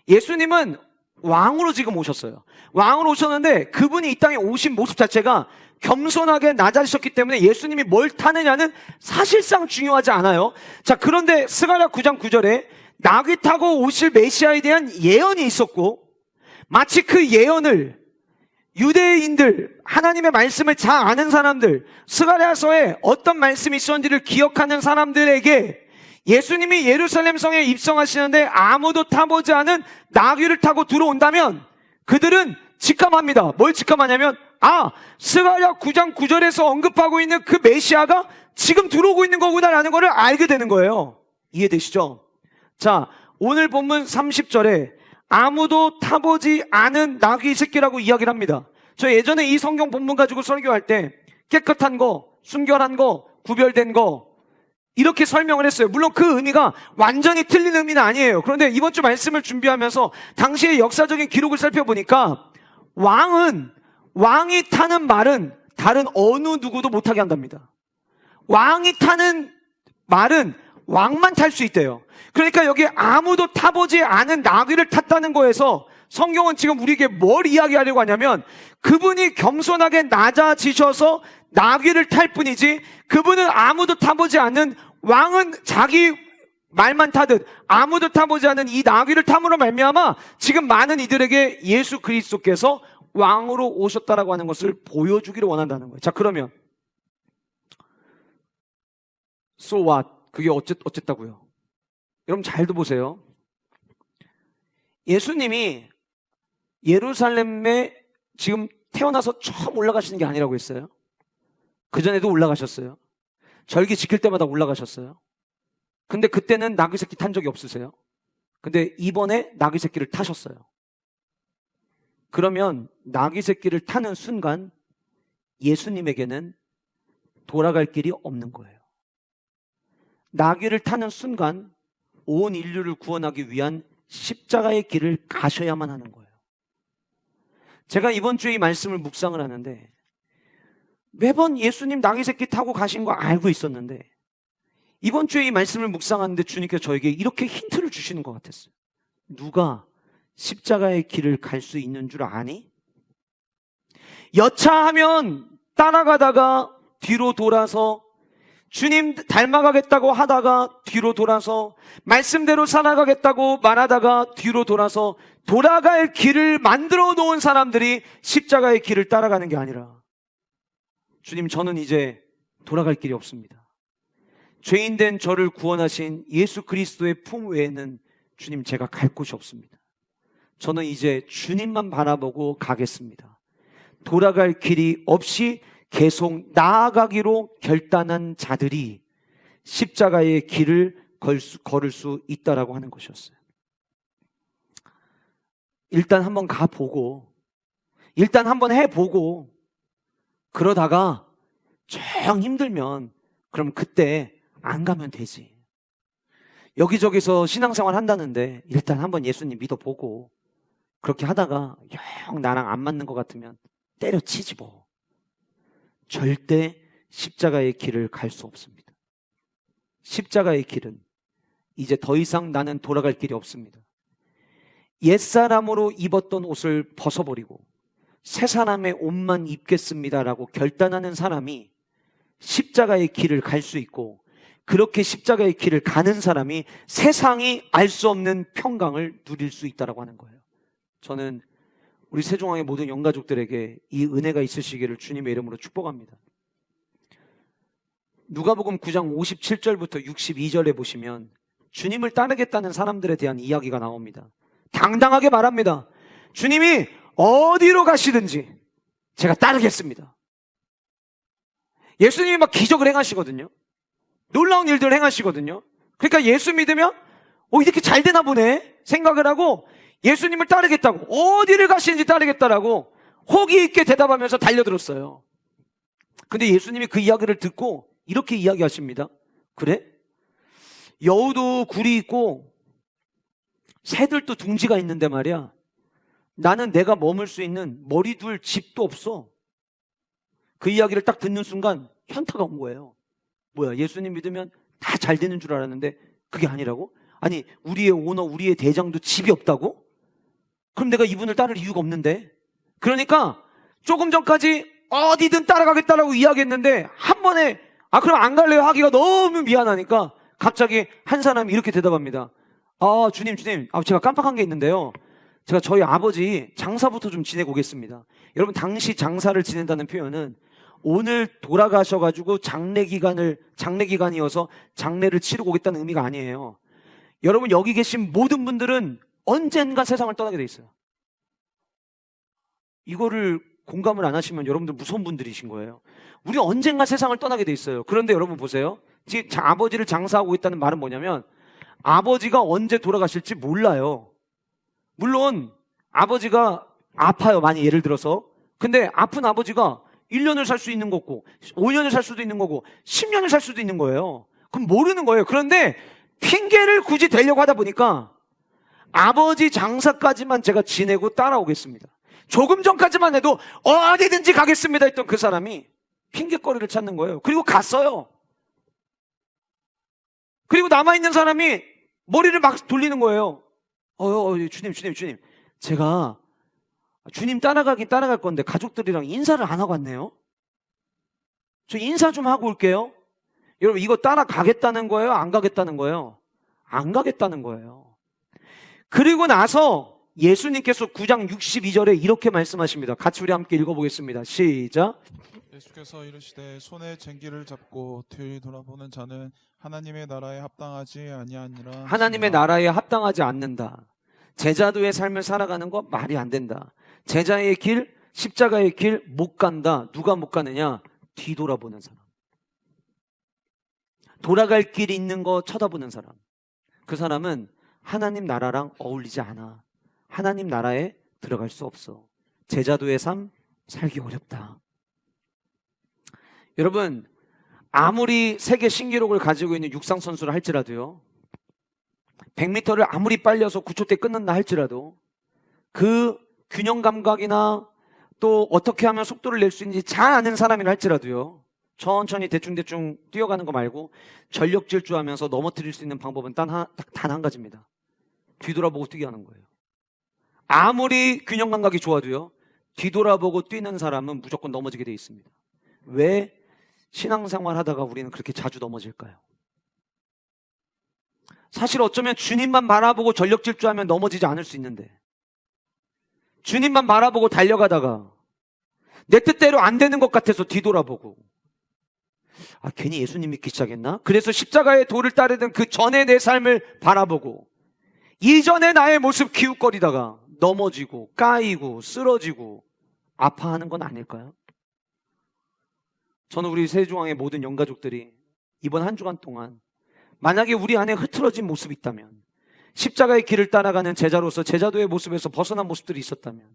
[SPEAKER 1] 예수님은 왕으로 지금 오셨어요. 왕으로 오셨는데 그분이 이 땅에 오신 모습 자체가 겸손하게 낮아지셨기 때문에 예수님이 뭘 타느냐는 사실상 중요하지 않아요. 자, 그런데 스가랴 9장 9절에 나귀 타고 오실 메시아에 대한 예언이 있었고, 마치 그 예언을 유대인들, 하나님의 말씀을 잘 아는 사람들, 스가랴서에 어떤 말씀이 있었는지를 기억하는 사람들에게 예수님이 예루살렘 성에 입성하시는데 아무도 타보지 않은 나귀를 타고 들어온다면 그들은 직감합니다. 뭘 직감하냐면, 스가랴 9장 9절에서 언급하고 있는 그 메시아가 지금 들어오고 있는 거구나라는 것을 알게 되는 거예요. 이해되시죠? 자, 오늘 본문 30절에 아무도 타보지 않은 나귀 새끼라고 이야기를 합니다. 저 예전에 이 성경 본문 가지고 설교할 때 깨끗한 거, 순결한 거, 구별된 거 이렇게 설명을 했어요. 물론 그 의미가 완전히 틀린 의미는 아니에요. 그런데 이번 주 말씀을 준비하면서 당시의 역사적인 기록을 살펴보니까 왕이 타는 말은 다른 어느 누구도 못하게 한답니다. 왕이 타는 말은 왕만 탈 수 있대요. 그러니까 여기 아무도 타보지 않은 나귀를 탔다는 거에서 성경은 지금 우리에게 뭘 이야기하려고 하냐면 그분이 겸손하게 낮아지셔서 나귀를 탈 뿐이지 그분은 아무도 타보지 않은, 왕은 자기 말만 타듯 아무도 타보지 않은 이 나귀를 탐으로 말미암아 지금 많은 이들에게 예수 그리스도께서 왕으로 오셨다라고 하는 것을 보여주기를 원한다는 거예요. 자, 그러면 So what? 그게 어쨌다고요? 여러분 잘도 보세요. 예수님이 예루살렘에 지금 태어나서 처음 올라가시는 게 아니라고 했어요. 그전에도 올라가셨어요. 절기 지킬 때마다 올라가셨어요. 근데 그때는 나귀 새끼 탄 적이 없으세요. 근데 이번에 나귀 새끼를 타셨어요. 그러면 나귀 새끼를 타는 순간 예수님에게는 돌아갈 길이 없는 거예요. 나귀를 타는 순간 온 인류를 구원하기 위한 십자가의 길을 가셔야만 하는 거예요. 제가 이번 주에 이 말씀을 묵상을 하는데 매번 예수님 나귀 새끼 타고 가신 거 알고 있었는데 이번 주에 이 말씀을 묵상하는데 주님께서 저에게 이렇게 힌트를 주시는 것 같았어요. 누가 십자가의 길을 갈 수 있는 줄 아니? 여차하면 따라가다가 뒤로 돌아서 주님 닮아가겠다고 하다가 뒤로 돌아서 말씀대로 살아가겠다고 말하다가 뒤로 돌아서 돌아갈 길을 만들어 놓은 사람들이 십자가의 길을 따라가는 게 아니라 주님, 저는 이제 돌아갈 길이 없습니다. 죄인된 저를 구원하신 예수 그리스도의 품 외에는 주님, 제가 갈 곳이 없습니다. 저는 이제 주님만 바라보고 가겠습니다. 돌아갈 길이 없이 계속 나아가기로 결단한 자들이 십자가의 길을 걸을 수 있다라고 하는 것이었어요. 일단 한번 가보고, 일단 한번 해보고, 그러다가 정 힘들면 그럼 그때 안 가면 되지. 여기저기서 신앙생활 한다는데 일단 한번 예수님 믿어보고 그렇게 하다가 영 나랑 안 맞는 것 같으면 때려치지 뭐. 절대 십자가의 길을 갈 수 없습니다. 십자가의 길은 이제 더 이상 나는 돌아갈 길이 없습니다. 옛사람으로 입었던 옷을 벗어버리고 새 사람의 옷만 입겠습니다라고 결단하는 사람이 십자가의 길을 갈 수 있고, 그렇게 십자가의 길을 가는 사람이 세상이 알 수 없는 평강을 누릴 수 있다라고 하는 거예요. 저는 우리 세종왕의 모든 영가족들에게 이 은혜가 있으시기를 주님의 이름으로 축복합니다. 누가복음 9장 57절부터 62절에 보시면 주님을 따르겠다는 사람들에 대한 이야기가 나옵니다. 당당하게 말합니다. 주님이 어디로 가시든지 제가 따르겠습니다. 예수님이 막 기적을 행하시거든요. 놀라운 일들을 행하시거든요. 그러니까 예수 믿으면 이렇게 잘 되나 보네 생각을 하고 예수님을 따르겠다고, 어디를 가시는지 따르겠다라고 호기 있게 대답하면서 달려들었어요. 근데 예수님이 그 이야기를 듣고 이렇게 이야기하십니다. 그래? 여우도 굴이 있고 새들도 둥지가 있는데 말이야, 나는 내가 머물 수 있는 머리 둘 집도 없어. 그 이야기를 딱 듣는 순간 현타가 온 거예요. 뭐야, 예수님 믿으면 다 잘 되는 줄 알았는데 그게 아니라고? 아니, 우리의 오너, 우리의 대장도 집이 없다고? 그럼 내가 이분을 따를 이유가 없는데? 그러니까 조금 전까지 어디든 따라가겠다라고 이야기했는데 한 번에 그럼 안 갈래요 하기가 너무 미안하니까 갑자기 한 사람이 이렇게 대답합니다. 주님, 제가 깜빡한 게 있는데요. 제가 저희 아버지 장사부터 좀 지내고 오겠습니다. 여러분, 당시 장사를 지낸다는 표현은 오늘 돌아가셔가지고 장례기간이어서 장례를 치르고 오겠다는 의미가 아니에요. 여러분, 여기 계신 모든 분들은 언젠가 세상을 떠나게 돼 있어요. 이거를 공감을 안 하시면 여러분들 무서운 분들이신 거예요. 우리 언젠가 세상을 떠나게 돼 있어요. 그런데 여러분 보세요. 지금 아버지를 장사하고 있다는 말은 뭐냐면 아버지가 언제 돌아가실지 몰라요. 물론 아버지가 아파요, 많이. 예를 들어서. 근데 아픈 아버지가 1년을 살 수 있는 거고 5년을 살 수도 있는 거고 10년을 살 수도 있는 거예요. 그럼 모르는 거예요. 그런데 핑계를 굳이 대려고 하다 보니까 아버지 장사까지만 제가 지내고 따라오겠습니다. 조금 전까지만 해도 어디든지 가겠습니다 했던 그 사람이 핑계거리를 찾는 거예요. 그리고 갔어요. 그리고 남아있는 사람이 머리를 막 돌리는 거예요. 주님. 제가 주님 따라가긴 따라갈 건데 가족들이랑 인사를 안 하고 왔네요. 저 인사 좀 하고 올게요. 여러분, 이거 따라가겠다는 거예요? 안 가겠다는 거예요? 안 가겠다는 거예요. 그리고 나서 예수님께서 9장 62절에 이렇게 말씀하십니다. 같이 우리 함께 읽어보겠습니다. 시작.
[SPEAKER 2] 예수께서 이르시되 손에 쟁기를 잡고 뒤를 돌아보는 자는 하나님의 나라에 합당하지 아니하니라.
[SPEAKER 1] 하나님의 나라에 합당하지 않는다. 제자도의 삶을 살아가는 거 말이 안 된다. 제자의 길, 십자가의 길 못 간다. 누가 못 가느냐? 뒤돌아보는 사람. 돌아갈 길이 있는 거 쳐다보는 사람. 그 사람은 하나님 나라랑 어울리지 않아. 하나님 나라에 들어갈 수 없어. 제자도의 삶 살기 어렵다. 여러분, 아무리 세계 신기록을 가지고 있는 육상 선수를 할지라도요, 100m를 아무리 빨려서 9초 때 끊는다 할지라도 그 균형 감각이나 또 어떻게 하면 속도를 낼 수 있는지 잘 아는 사람이라 할지라도요, 천천히 대충대충 뛰어가는 거 말고 전력 질주하면서 넘어뜨릴 수 있는 방법은 단 한 가지입니다. 뒤돌아보고 뛰게 하는 거예요. 아무리 균형 감각이 좋아도요, 뒤돌아보고 뛰는 사람은 무조건 넘어지게 돼 있습니다. 왜 신앙생활 하다가 우리는 그렇게 자주 넘어질까요? 사실 어쩌면 주님만 바라보고 전력 질주하면 넘어지지 않을 수 있는데, 주님만 바라보고 달려가다가 내 뜻대로 안 되는 것 같아서 뒤돌아보고, 괜히 예수님 믿기 시작했나? 그래서 십자가의 도를 따르던 그 전에 내 삶을 바라보고 이전의 나의 모습 기웃거리다가 넘어지고 까이고 쓰러지고 아파하는 건 아닐까요? 저는 우리 세종왕의 모든 영가족들이 이번 한 주간 동안 만약에 우리 안에 흐트러진 모습이 있다면, 십자가의 길을 따라가는 제자로서 제자도의 모습에서 벗어난 모습들이 있었다면,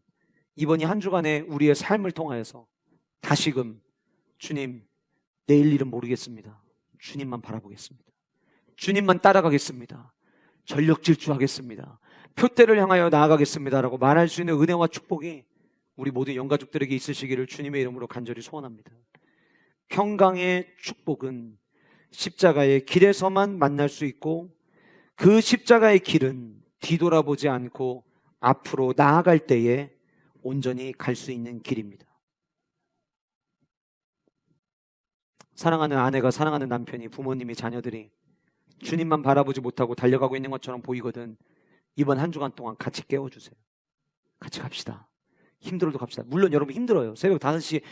[SPEAKER 1] 이번 이 한 주간의 우리의 삶을 통하여서 다시금 주님, 내일 일은 모르겠습니다. 주님만 바라보겠습니다. 주님만 따라가겠습니다. 전력 질주하겠습니다. 표대를 향하여 나아가겠습니다 라고 말할 수 있는 은혜와 축복이 우리 모든 영가족들에게 있으시기를 주님의 이름으로 간절히 소원합니다. 평강의 축복은 십자가의 길에서만 만날 수 있고, 그 십자가의 길은 뒤돌아보지 않고 앞으로 나아갈 때에 온전히 갈 수 있는 길입니다. 사랑하는 아내가, 사랑하는 남편이, 부모님이, 자녀들이 주님만 바라보지 못하고 달려가고 있는 것처럼 보이거든 이번 한 주간 동안 같이 깨워주세요. 같이 갑시다. 힘들어도 갑시다. 물론 여러분 힘들어요. 새벽 5시에서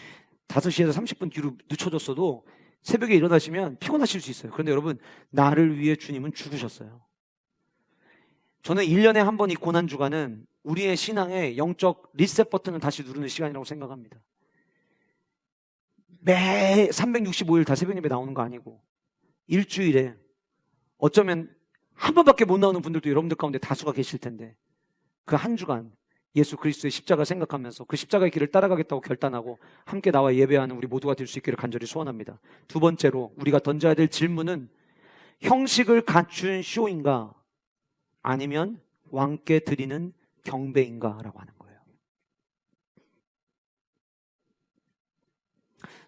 [SPEAKER 1] 30분 뒤로 늦춰졌어도 새벽에 일어나시면 피곤하실 수 있어요. 그런데 여러분, 나를 위해 주님은 죽으셨어요. 저는 1년에 한 번 이 고난주간은 우리의 신앙의 영적 리셋 버튼을 다시 누르는 시간이라고 생각합니다. 매 365일 다 새벽 예배 나오는 거 아니고, 일주일에 어쩌면 한 번밖에 못 나오는 분들도 여러분들 가운데 다수가 계실 텐데, 그 한 주간 예수 그리스도의 십자가 생각하면서 그 십자가의 길을 따라가겠다고 결단하고 함께 나와 예배하는 우리 모두가 될 수 있기를 간절히 소원합니다. 두 번째로 우리가 던져야 될 질문은, 형식을 갖춘 쇼인가 아니면 왕께 드리는 경배인가 라고 하는 거예요.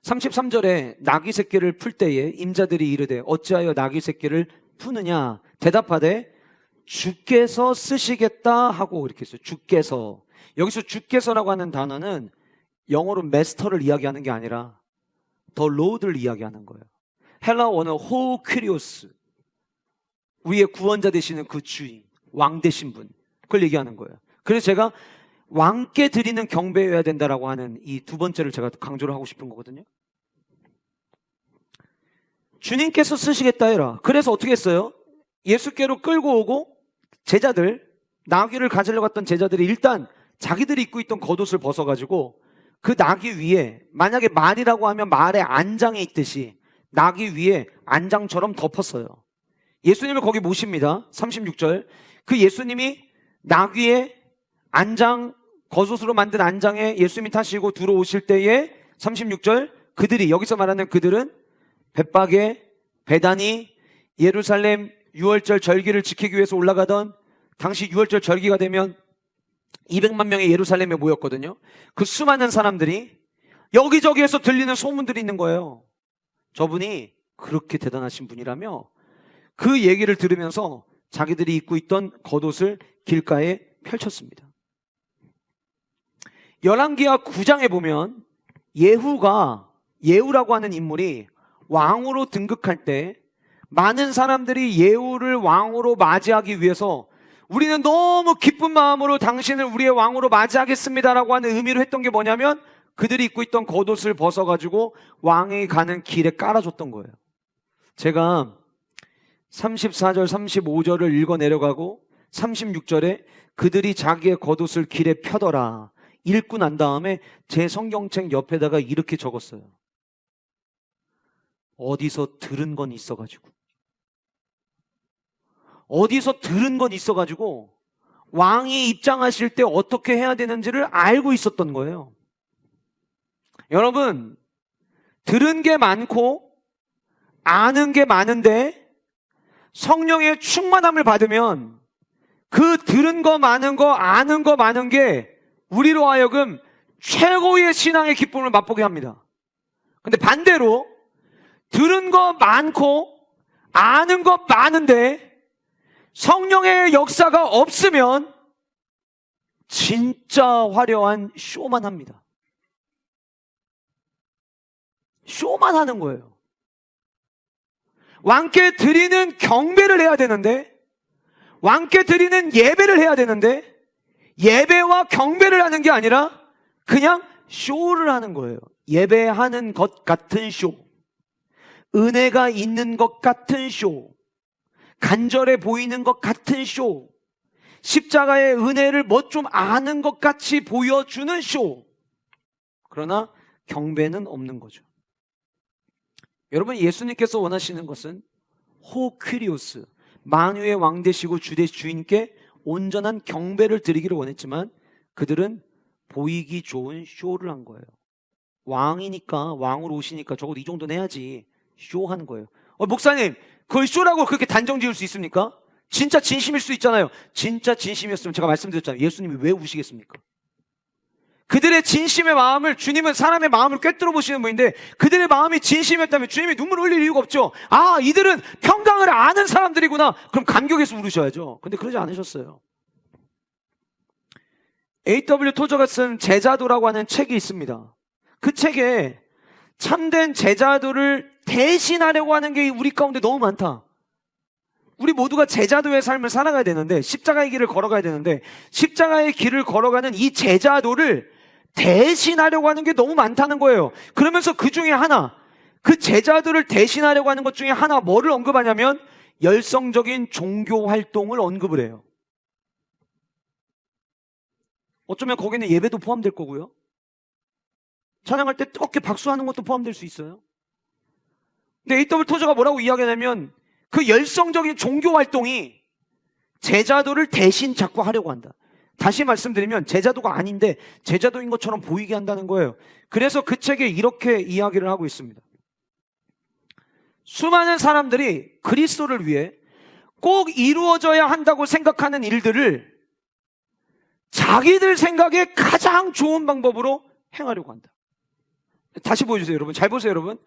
[SPEAKER 1] 33절에 나귀 새끼를 풀 때에 임자들이 이르되 어찌하여 나귀 새끼를 푸느냐, 대답하되 주께서 쓰시겠다 하고 이렇게 했어요. 주께서. 여기서 주께서라고 하는 단어는 영어로 마스터를 이야기하는 게 아니라 더 로드를 이야기하는 거예요. 헬라 원어 호 퀴리오스, 우리의 구원자 되시는 그 주인, 왕 되신 분, 그걸 얘기하는 거예요. 그래서 제가 왕께 드리는 경배여야 된다라고 하는 이 두 번째를 제가 강조를 하고 싶은 거거든요. 주님께서 쓰시겠다 해라. 그래서 어떻게 했어요? 예수께로 끌고 오고 제자들, 나귀를 가지려고 했던 제자들이 일단 자기들이 입고 있던 겉옷을 벗어가지고 그 나귀 위에, 만약에 말이라고 하면 말의 안장에 있듯이 나귀 위에 안장처럼 덮었어요. 예수님을 거기 모십니다. 36절. 그 예수님이 나귀의 안장, 겉옷으로 만든 안장에 예수님이 타시고 들어오실 때에 36절, 그들이, 여기서 말하는 그들은 벳박에, 베다니, 예루살렘 유월절 절기를 지키기 위해서 올라가던, 당시 유월절 절기가 되면 200만 명이 예루살렘에 모였거든요. 그 수많은 사람들이 여기저기에서 들리는 소문들이 있는 거예요. 저분이 그렇게 대단하신 분이라며 그 얘기를 들으면서 자기들이 입고 있던 겉옷을 길가에 펼쳤습니다. 열왕기하 9장에 보면 예후라고 하는 인물이 왕으로 등극할 때 많은 사람들이 예후를 왕으로 맞이하기 위해서 우리는 너무 기쁜 마음으로 당신을 우리의 왕으로 맞이하겠습니다라고 하는 의미로 했던 게 뭐냐면, 그들이 입고 있던 겉옷을 벗어가지고 왕이 가는 길에 깔아줬던 거예요. 제가 34절 35절을 읽어 내려가고 36절에 그들이 자기의 겉옷을 길에 펴더라 읽고 난 다음에 제 성경책 옆에다가 이렇게 적었어요. 어디서 들은 건 있어가지고, 어디서 들은 건 있어가지고 왕이 입장하실 때 어떻게 해야 되는지를 알고 있었던 거예요. 여러분, 들은 게 많고 아는 게 많은데 성령의 충만함을 받으면 그 들은 거 많은 거 아는 거 많은 게 우리로 하여금 최고의 신앙의 기쁨을 맛보게 합니다. 근데 반대로 들은 거 많고 아는 거 많은데 성령의 역사가 없으면 진짜 화려한 쇼만 합니다. 쇼만 하는 거예요. 왕께 드리는 경배를 해야 되는데, 왕께 드리는 예배를 해야 되는데, 예배와 경배를 하는 게 아니라 그냥 쇼를 하는 거예요. 예배하는 것 같은 쇼, 은혜가 있는 것 같은 쇼, 간절해 보이는 것 같은 쇼, 십자가의 은혜를 뭐 좀 아는 것 같이 보여주는 쇼. 그러나 경배는 없는 거죠. 여러분, 예수님께서 원하시는 것은 호 퀴리오스, 만유의 왕 되시고 주인께 온전한 경배를 드리기를 원했지만 그들은 보이기 좋은 쇼를 한 거예요. 왕이니까, 왕으로 오시니까 적어도 이 정도는 해야지. 쇼하는 거예요. 목사님, 그걸 쇼라고 그렇게 단정 지을 수 있습니까? 진짜 진심일 수 있잖아요. 진짜 진심이었으면 제가 말씀드렸잖아요. 예수님이 왜 우시겠습니까? 그들의 진심의 마음을, 주님은 사람의 마음을 꿰뚫어 보시는 분인데 그들의 마음이 진심이었다면 주님이 눈물을 흘릴 이유가 없죠. 아, 이들은 평강을 아는 사람들이구나. 그럼 감격해서 울으셔야죠. 근데 그러지 않으셨어요. A.W. 토저가 쓴 제자도라고 하는 책이 있습니다. 그 책에 참된 제자도를 대신하려고 하는 게 우리 가운데 너무 많다. 우리 모두가 제자도의 삶을 살아가야 되는데, 십자가의 길을 걸어가야 되는데, 십자가의 길을 걸어가는 이 제자도를 대신하려고 하는 게 너무 많다는 거예요. 그러면서 그 중에 하나, 그 제자도를 대신하려고 하는 것 중에 하나, 뭐를 언급하냐면 열성적인 종교 활동을 언급을 해요. 어쩌면 거기는 예배도 포함될 거고요, 찬양할 때 뜨겁게 박수하는 것도 포함될 수 있어요. 근데 A.W. 토저가 뭐라고 이야기하냐면 그 열성적인 종교 활동이 제자도를 대신 자꾸 하려고 한다. 다시 말씀드리면 제자도가 아닌데 제자도인 것처럼 보이게 한다는 거예요. 그래서 그 책에 이렇게 이야기를 하고 있습니다. 수많은 사람들이 그리스도를 위해 꼭 이루어져야 한다고 생각하는 일들을 자기들 생각에 가장 좋은 방법으로 행하려고 한다. 다시 보여주세요, 여러분. 잘 보세요, 여러분.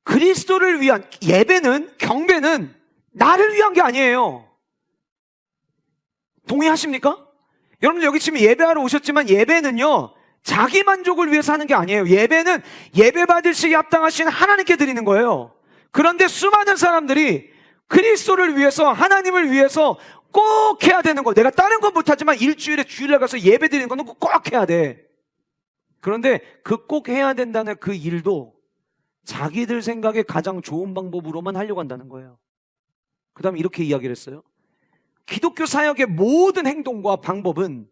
[SPEAKER 1] 그리스도를 위한 예배는, 경배는 나를 위한 게 아니에요. 동의하십니까? 여러분들 여기 지금 예배하러 오셨지만 예배는요, 자기 만족을 위해서 하는 게 아니에요. 예배는 예배 받으시기 합당하신 하나님께 드리는 거예요. 그런데 수많은 사람들이 그리스도를 위해서, 하나님을 위해서 꼭 해야 되는 거, 내가 다른 건 못하지만 일주일에 주일날 가서 예배 드리는 거는 꼭 해야 돼. 그런데 그 꼭 해야 된다는 그 일도 자기들 생각에 가장 좋은 방법으로만 하려고 한다는 거예요. 그 다음에 이렇게 이야기를 했어요. 기독교 사역의 모든 행동과 방법은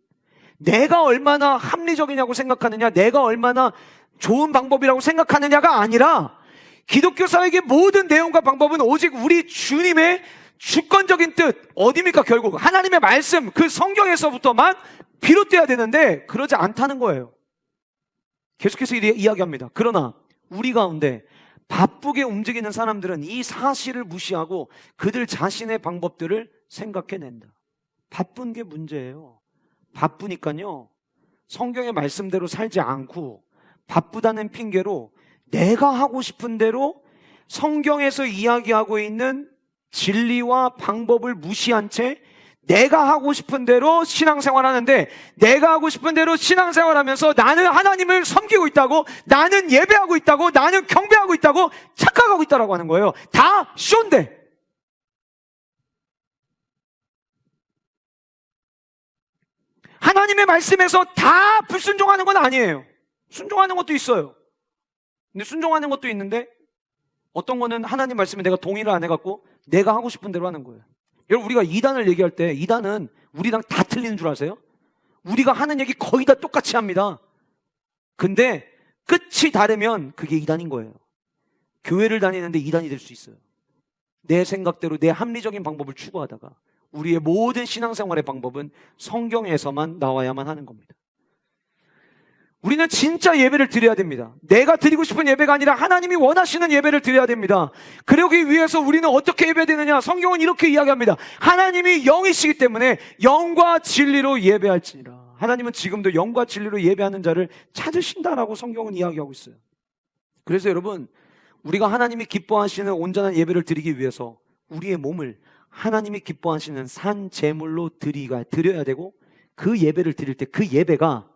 [SPEAKER 1] 내가 얼마나 합리적이냐고 생각하느냐, 내가 얼마나 좋은 방법이라고 생각하느냐가 아니라 기독교 사역의 모든 내용과 방법은 오직 우리 주님의 주권적인 뜻, 어디입니까? 결국 하나님의 말씀, 그 성경에서부터만 비롯돼야 되는데 그러지 않다는 거예요. 계속해서 이야기합니다. 그러나 우리 가운데 바쁘게 움직이는 사람들은 이 사실을 무시하고 그들 자신의 방법들을 생각해낸다. 바쁜 게 문제예요. 바쁘니까요, 성경의 말씀대로 살지 않고 바쁘다는 핑계로 내가 하고 싶은 대로 성경에서 이야기하고 있는 진리와 방법을 무시한 채 내가 하고 싶은 대로 신앙생활 하는데, 내가 하고 싶은 대로 신앙생활 하면서 나는 하나님을 섬기고 있다고, 나는 예배하고 있다고, 나는 경배하고 있다고 착각하고 있다라고 하는 거예요. 다 쇼인데. 하나님의 말씀에서 다 불순종하는 건 아니에요. 순종하는 것도 있어요. 근데 순종하는 것도 있는데 어떤 거는 하나님 말씀에 내가 동의를 안 해갖고 내가 하고 싶은 대로 하는 거예요. 여러분, 우리가 이단을 얘기할 때 이단은 우리랑 다 틀리는 줄 아세요? 우리가 하는 얘기 거의 다 똑같이 합니다. 근데 끝이 다르면 그게 이단인 거예요. 교회를 다니는데 이단이 될 수 있어요. 내 생각대로 내 합리적인 방법을 추구하다가 우리의 모든 신앙생활의 방법은 성경에서만 나와야만 하는 겁니다. 우리는 진짜 예배를 드려야 됩니다. 내가 드리고 싶은 예배가 아니라 하나님이 원하시는 예배를 드려야 됩니다. 그러기 위해서 우리는 어떻게 예배드느냐? 성경은 이렇게 이야기합니다. 하나님이 영이시기 때문에 영과 진리로 예배할지니라. 하나님은 지금도 영과 진리로 예배하는 자를 찾으신다라고 성경은 이야기하고 있어요. 그래서 여러분, 우리가 하나님이 기뻐하시는 온전한 예배를 드리기 위해서 우리의 몸을 하나님이 기뻐하시는 산 제물로 드려야 되고, 그 예배를 드릴 때 그 예배가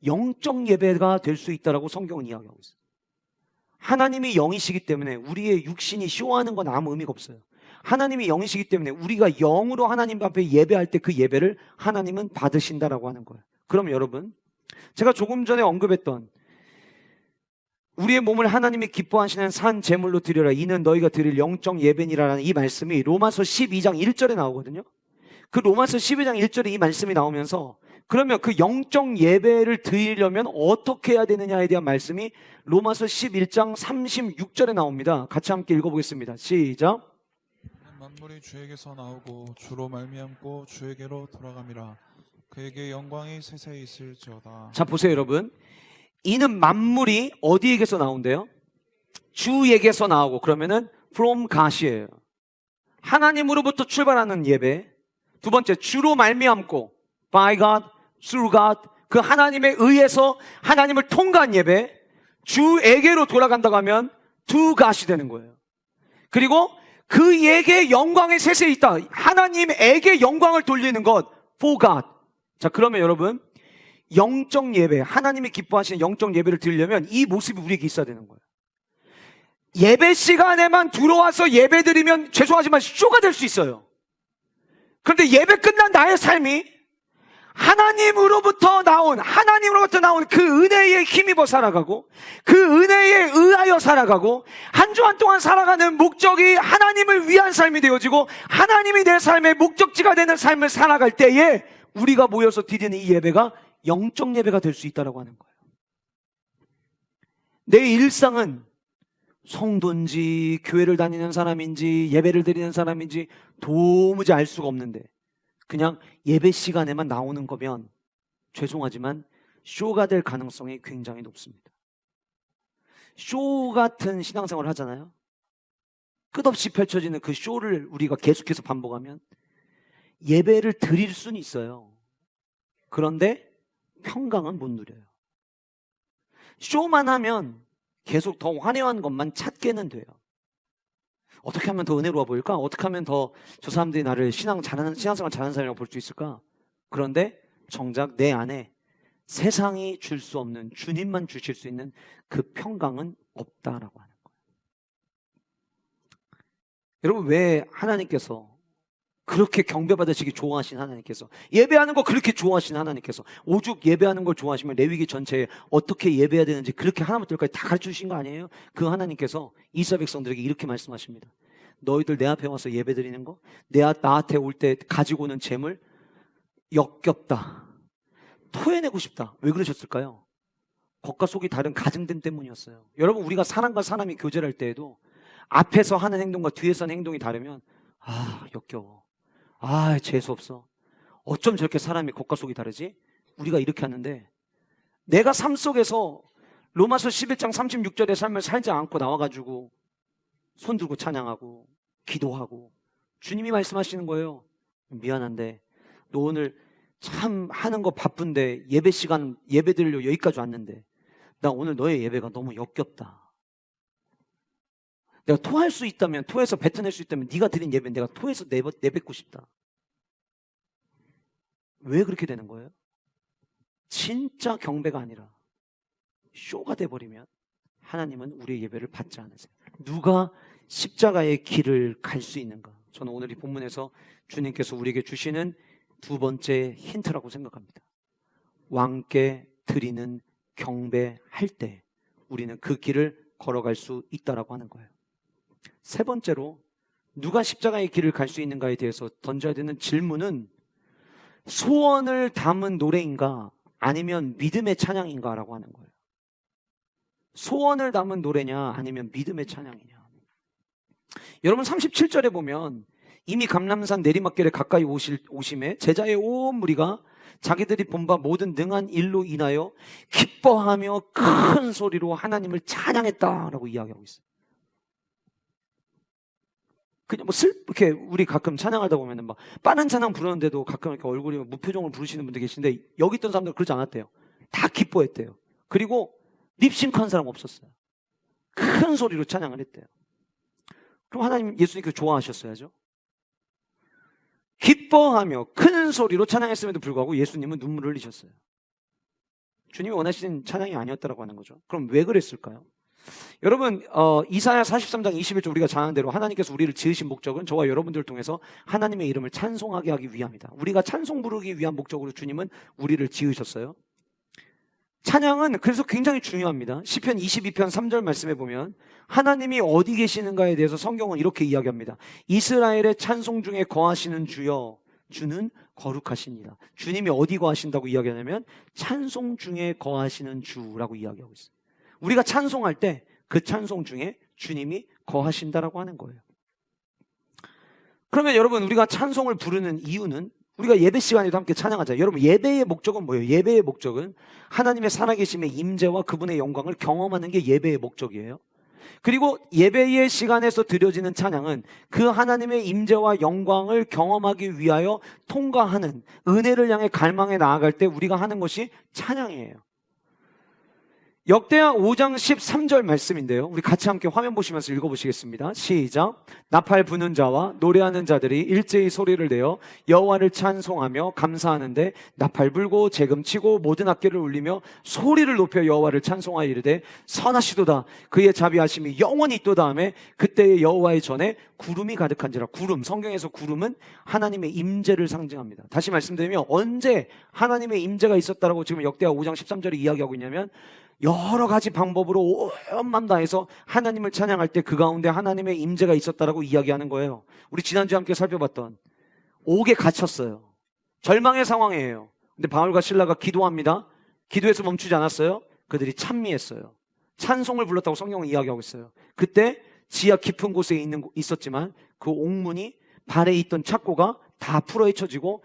[SPEAKER 1] 영적 예배가 될 수 있다라고 성경은 이야기하고 있어요. 하나님이 영이시기 때문에 우리의 육신이 쇼하는 건 아무 의미가 없어요. 하나님이 영이시기 때문에 우리가 영으로 하나님 앞에 예배할 때 그 예배를 하나님은 받으신다라고 하는 거예요. 그럼 여러분, 제가 조금 전에 언급했던 우리의 몸을 하나님이 기뻐하시는 산 제물로 드려라, 이는 너희가 드릴 영적 예배니라라는 이 말씀이 로마서 12장 1절에 나오거든요. 그 로마서 12장 1절에 이 말씀이 나오면서, 그러면 그 영적 예배를 드리려면 어떻게 해야 되느냐에 대한 말씀이 로마서 11장 36절에 나옵니다. 같이 함께 읽어보겠습니다. 시작.
[SPEAKER 2] 만물이 주에게서 나오고 주로 말미암고 주에게로 돌아감이라. 그에게 영광이 세세히 있을지어다.
[SPEAKER 1] 자, 보세요 여러분. 이는 만물이 어디에게서 나온대요? 주에게서 나오고, 그러면은 from God이에요. 하나님으로부터 출발하는 예배. 두 번째, 주로 말미암고 by God, through God, 그 하나님에 의해서 하나님을 통과한 예배. 주에게로 돌아간다고 하면 to God이 되는 거예요. 그리고 그에게 영광의 세세히 있다, 하나님에게 영광을 돌리는 것 for God. 자, 그러면 여러분, 영적 예배, 하나님이 기뻐하시는 영적 예배를 드리려면 이 모습이 우리에게 있어야 되는 거예요. 예배 시간에만 들어와서 예배 드리면 죄송하지만 쇼가 될 수 있어요. 그런데 예배 끝난 나의 삶이 하나님으로부터 나온 그 은혜에 힘입어 살아가고, 그 은혜에 의하여 살아가고, 한 주한 동안 살아가는 목적이 하나님을 위한 삶이 되어지고, 하나님이 내 삶의 목적지가 되는 삶을 살아갈 때에 우리가 모여서 드리는 이 예배가 영적 예배가 될 수 있다고 하는 거예요. 내 일상은 성도인지 교회를 다니는 사람인지 예배를 드리는 사람인지 도무지 알 수가 없는데, 그냥 예배 시간에만 나오는 거면 죄송하지만 쇼가 될 가능성이 굉장히 높습니다. 쇼 같은 신앙생활을 하잖아요. 끝없이 펼쳐지는 그 쇼를 우리가 계속해서 반복하면 예배를 드릴 수는 있어요. 그런데 평강은 못 누려요. 쇼만 하면 계속 더 화려한 것만 찾게는 돼요. 어떻게 하면 더 은혜로워 보일까? 어떻게 하면 더 저 사람들이 나를 신앙생활 잘하는 사람이라고 볼 수 있을까? 그런데 정작 내 안에 세상이 줄 수 없는, 주님만 주실 수 있는 그 평강은 없다라고 하는 거예요. 여러분, 왜 하나님께서 그렇게 경배받으시기 좋아하신 하나님께서, 예배하는 거 그렇게 좋아하신 하나님께서, 오죽 예배하는 걸 좋아하시면 레위기 전체에 어떻게 예배해야 되는지 그렇게 하나부터까지 다 가르쳐 주신 거 아니에요? 그 하나님께서 이스라엘 백성들에게 이렇게 말씀하십니다. 너희들 내 앞에 와서 예배 드리는 거, 나한테 올 때 가지고 오는 재물 역겹다, 토해내고 싶다. 왜 그러셨을까요? 겉과 속이 다른 가증됨 때문이었어요. 여러분, 우리가 사람과 사람이 교제를 할 때에도 앞에서 하는 행동과 뒤에서 하는 행동이 다르면 역겨워, 재수없어, 어쩜 저렇게 사람이 겉과 속이 다르지? 우리가 이렇게 하는데, 내가 삶 속에서 로마서 11장 36절의 삶을 살지 않고 나와가지고 손 들고 찬양하고 기도하고, 주님이 말씀하시는 거예요. 미안한데 너 오늘 참 하는 거 바쁜데 예배 시간 예배 드리려고 여기까지 왔는데 나 오늘 너의 예배가 너무 역겹다. 내가 토할 수 있다면, 토해서 뱉어낼 수 있다면 네가 드린 예배 내가 토해서 내뱉고 싶다. 왜 그렇게 되는 거예요? 진짜 경배가 아니라 쇼가 돼버리면 하나님은 우리의 예배를 받지 않으세요. 누가 십자가의 길을 갈 수 있는가? 저는 오늘 이 본문에서 주님께서 우리에게 주시는 두 번째 힌트라고 생각합니다. 왕께 드리는 경배할 때 우리는 그 길을 걸어갈 수 있다라고 하는 거예요. 세 번째로, 누가 십자가의 길을 갈 수 있는가에 대해서 던져야 되는 질문은 소원을 담은 노래인가 아니면 믿음의 찬양인가라고 하는 거예요. 소원을 담은 노래냐 아니면 믿음의 찬양이냐. 여러분, 37절에 보면 이미 감람산 내리막길에 가까이 오심에 제자의 온 무리가 자기들이 본 바 모든 능한 일로 인하여 기뻐하며 큰 소리로 하나님을 찬양했다라고 이야기하고 있어요. 그냥 뭐 이렇게 우리 가끔 찬양하다 보면은 막 빠른 찬양 부르는데도 가끔 이렇게 얼굴이 무표정으로 부르시는 분들 계신데 여기 있던 사람들 그러지 않았대요. 다 기뻐했대요. 그리고 립싱크한 사람 없었어요. 큰 소리로 찬양을 했대요. 그럼 하나님, 예수님께서 좋아하셨어야죠. 기뻐하며 큰 소리로 찬양했음에도 불구하고 예수님은 눈물을 흘리셨어요. 주님이 원하시는 찬양이 아니었다라고 하는 거죠. 그럼 왜 그랬을까요? 여러분, 이사야 43장 21절 우리가 잘 아는 대로 하나님께서 우리를 지으신 목적은 저와 여러분들을 통해서 하나님의 이름을 찬송하게 하기 위함이다. 우리가 찬송 부르기 위한 목적으로 주님은 우리를 지으셨어요. 찬양은 그래서 굉장히 중요합니다. 시편 22편 3절 말씀에 보면 하나님이 어디 계시는가에 대해서 성경은 이렇게 이야기합니다. 이스라엘의 찬송 중에 거하시는 주여, 주는 거룩하십니다. 주님이 어디 거하신다고 이야기하냐면 찬송 중에 거하시는 주라고 이야기하고 있어요. 우리가 찬송할 때 그 찬송 중에 주님이 거하신다라고 하는 거예요. 그러면 여러분, 우리가 찬송을 부르는 이유는 우리가 예배 시간에도 함께 찬양하자. 여러분, 예배의 목적은 뭐예요? 예배의 목적은 하나님의 살아계심의 임재와 그분의 영광을 경험하는 게 예배의 목적이에요. 그리고 예배의 시간에서 드려지는 찬양은 그 하나님의 임재와 영광을 경험하기 위하여 통과하는 은혜를 향해 갈망해 나아갈 때 우리가 하는 것이 찬양이에요. 역대하 5장 13절 말씀인데요. 우리 같이 함께 화면 보시면서 읽어보시겠습니다. 시작. 나팔 부는 자와 노래하는 자들이 일제히 소리를 내어 여호와를 찬송하며 감사하는데 나팔 불고 재금 치고 모든 악기를 울리며 소리를 높여 여호와를 찬송하여 이르되 선하시도다 그의 자비하심이 영원히 있도다 하매 그때의 여호와의 전에 구름이 가득한지라. 구름, 성경에서 구름은 하나님의 임재를 상징합니다. 다시 말씀드리면 언제 하나님의 임재가 있었다라고 지금 역대하 5장 13절에 이야기하고 있냐면 여러 가지 방법으로 온 마음 다해서 하나님을 찬양할 때 그 가운데 하나님의 임재가 있었다라고 이야기하는 거예요. 우리 지난주에 함께 살펴봤던 옥에 갇혔어요. 절망의 상황이에요. 근데 바울과 실라가 기도합니다. 기도해서 멈추지 않았어요. 그들이 찬미했어요. 찬송을 불렀다고 성경은 이야기하고 있어요. 그때 지하 깊은 곳에 있었지만 그 옥문이 발에 있던 착고가 다 풀어헤쳐지고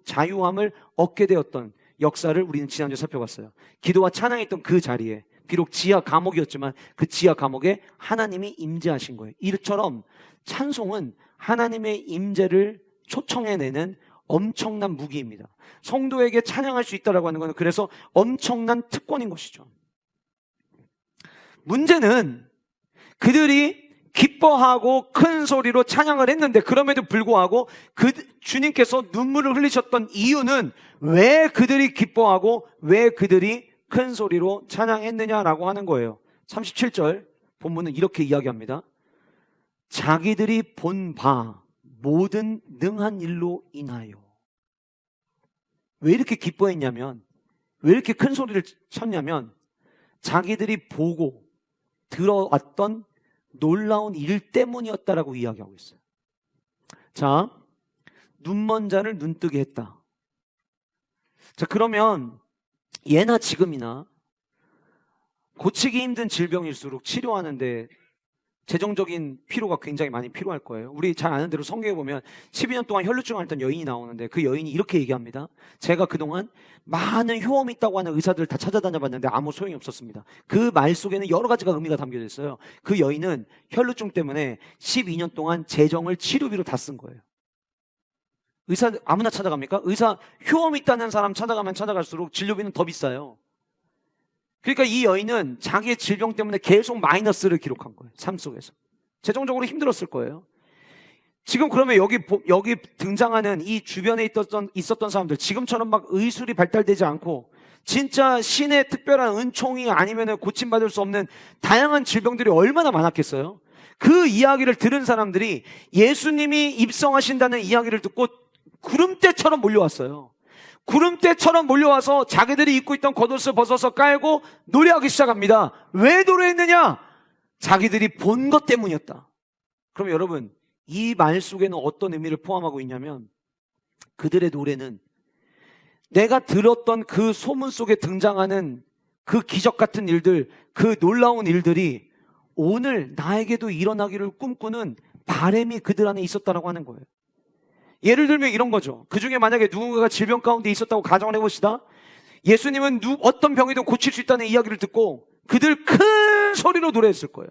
[SPEAKER 1] 자유함을 얻게 되었던 역사를 우리는 지난주에 살펴봤어요. 기도와 찬양했던 그 자리에 비록 지하 감옥이었지만 그 지하 감옥에 하나님이 임재하신 거예요. 이처럼 찬송은 하나님의 임재를 초청해내는 엄청난 무기입니다. 성도에게 찬양할 수 있다라고 하는 것은 그래서 엄청난 특권인 것이죠. 문제는 그들이 기뻐하고 큰 소리로 찬양을 했는데 그럼에도 불구하고 주님께서 눈물을 흘리셨던 이유는 왜 그들이 기뻐하고 왜 그들이 큰 소리로 찬양했느냐라고 하는 거예요. 37절 본문은 이렇게 이야기합니다. 자기들이 본 바 모든 능한 일로 인하여. 왜 이렇게 기뻐했냐면, 왜 이렇게 큰 소리를 쳤냐면 자기들이 보고 들어왔던 놀라운 일 때문이었다라고 이야기하고 있어요. 자, 눈먼 자를 눈뜨게 했다. 자, 그러면 예나 지금이나 고치기 힘든 질병일수록 치료하는데 재정적인 필요가 굉장히 많이 필요할 거예요. 우리 잘 아는 대로 성경에 보면 12년 동안 혈루증을 앓던 여인이 나오는데 그 여인이 이렇게 얘기합니다. 제가 그동안 많은 효험이 있다고 하는 의사들을 다 찾아다녀봤는데 아무 소용이 없었습니다. 그 말 속에는 여러 가지가 의미가 담겨져 있어요. 그 여인은 혈루증 때문에 12년 동안 재정을 치료비로 다 쓴 거예요. 의사 아무나 찾아갑니까? 의사 효험 있다는 사람 찾아가면 찾아갈수록 진료비는 더 비싸요. 그러니까 이 여인은 자기의 질병 때문에 계속 마이너스를 기록한 거예요. 삶 속에서. 재정적으로 힘들었을 거예요. 지금 그러면 여기 등장하는 이 주변에 있었던 사람들, 지금처럼 막 의술이 발달되지 않고 진짜 신의 특별한 은총이 아니면 고침받을 수 없는 다양한 질병들이 얼마나 많았겠어요? 그 이야기를 들은 사람들이 예수님이 입성하신다는 이야기를 듣고 구름대처럼 몰려왔어요. 구름대처럼 몰려와서 자기들이 입고 있던 겉옷을 벗어서 깔고 노래하기 시작합니다. 왜 노래했느냐? 자기들이 본 것 때문이었다. 그럼 여러분, 이 말 속에는 어떤 의미를 포함하고 있냐면 그들의 노래는 내가 들었던 그 소문 속에 등장하는 그 기적 같은 일들, 그 놀라운 일들이 오늘 나에게도 일어나기를 꿈꾸는 바람이 그들 안에 있었다라고 하는 거예요. 예를 들면 이런 거죠. 그 중에 만약에 누군가가 질병 가운데 있었다고 가정을 해봅시다. 예수님은 어떤 병이든 고칠 수 있다는 이야기를 듣고 그들 큰 소리로 노래했을 거예요.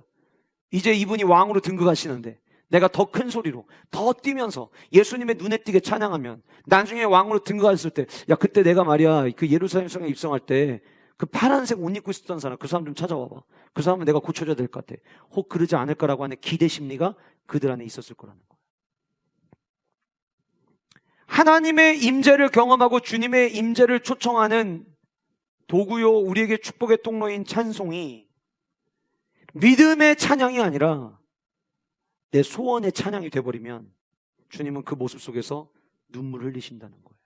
[SPEAKER 1] 이제 이분이 왕으로 등극하시는데 내가 더 큰 소리로, 더 뛰면서 예수님의 눈에 띄게 찬양하면 나중에 왕으로 등극했을 때, 야, 그때 내가 말이야, 그 예루살렘 성에 입성할 때 그 파란색 옷 입고 있었던 사람, 그 사람 좀 찾아와봐. 그 사람은 내가 고쳐줘야 될 것 같아. 혹 그러지 않을까라고 하는 기대 심리가 그들 안에 있었을 거라는 거예요. 하나님의 임재를 경험하고 주님의 임재를 초청하는 도구요, 우리에게 축복의 통로인 찬송이 믿음의 찬양이 아니라 내 소원의 찬양이 돼버리면 주님은 그 모습 속에서 눈물을 흘리신다는 거예요.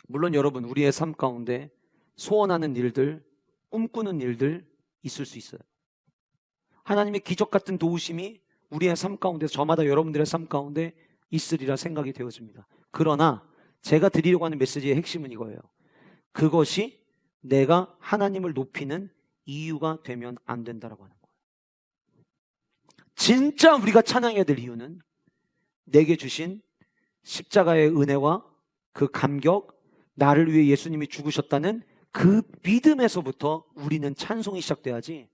[SPEAKER 1] 물론 여러분, 우리의 삶 가운데 소원하는 일들, 꿈꾸는 일들 있을 수 있어요. 하나님의 기적 같은 도우심이 우리의 삶 가운데, 저마다 여러분들의 삶 가운데 있으리라 생각이 되어집니다. 그러나 제가 드리려고 하는 메시지의 핵심은 이거예요. 그것이 내가 하나님을 높이는 이유가 되면 안 된다라고 하는 거예요. 진짜 우리가 찬양해야 될 이유는 내게 주신 십자가의 은혜와 그 감격, 나를 위해 예수님이 죽으셨다는 그 믿음에서부터 우리는 찬송이 시작돼야지,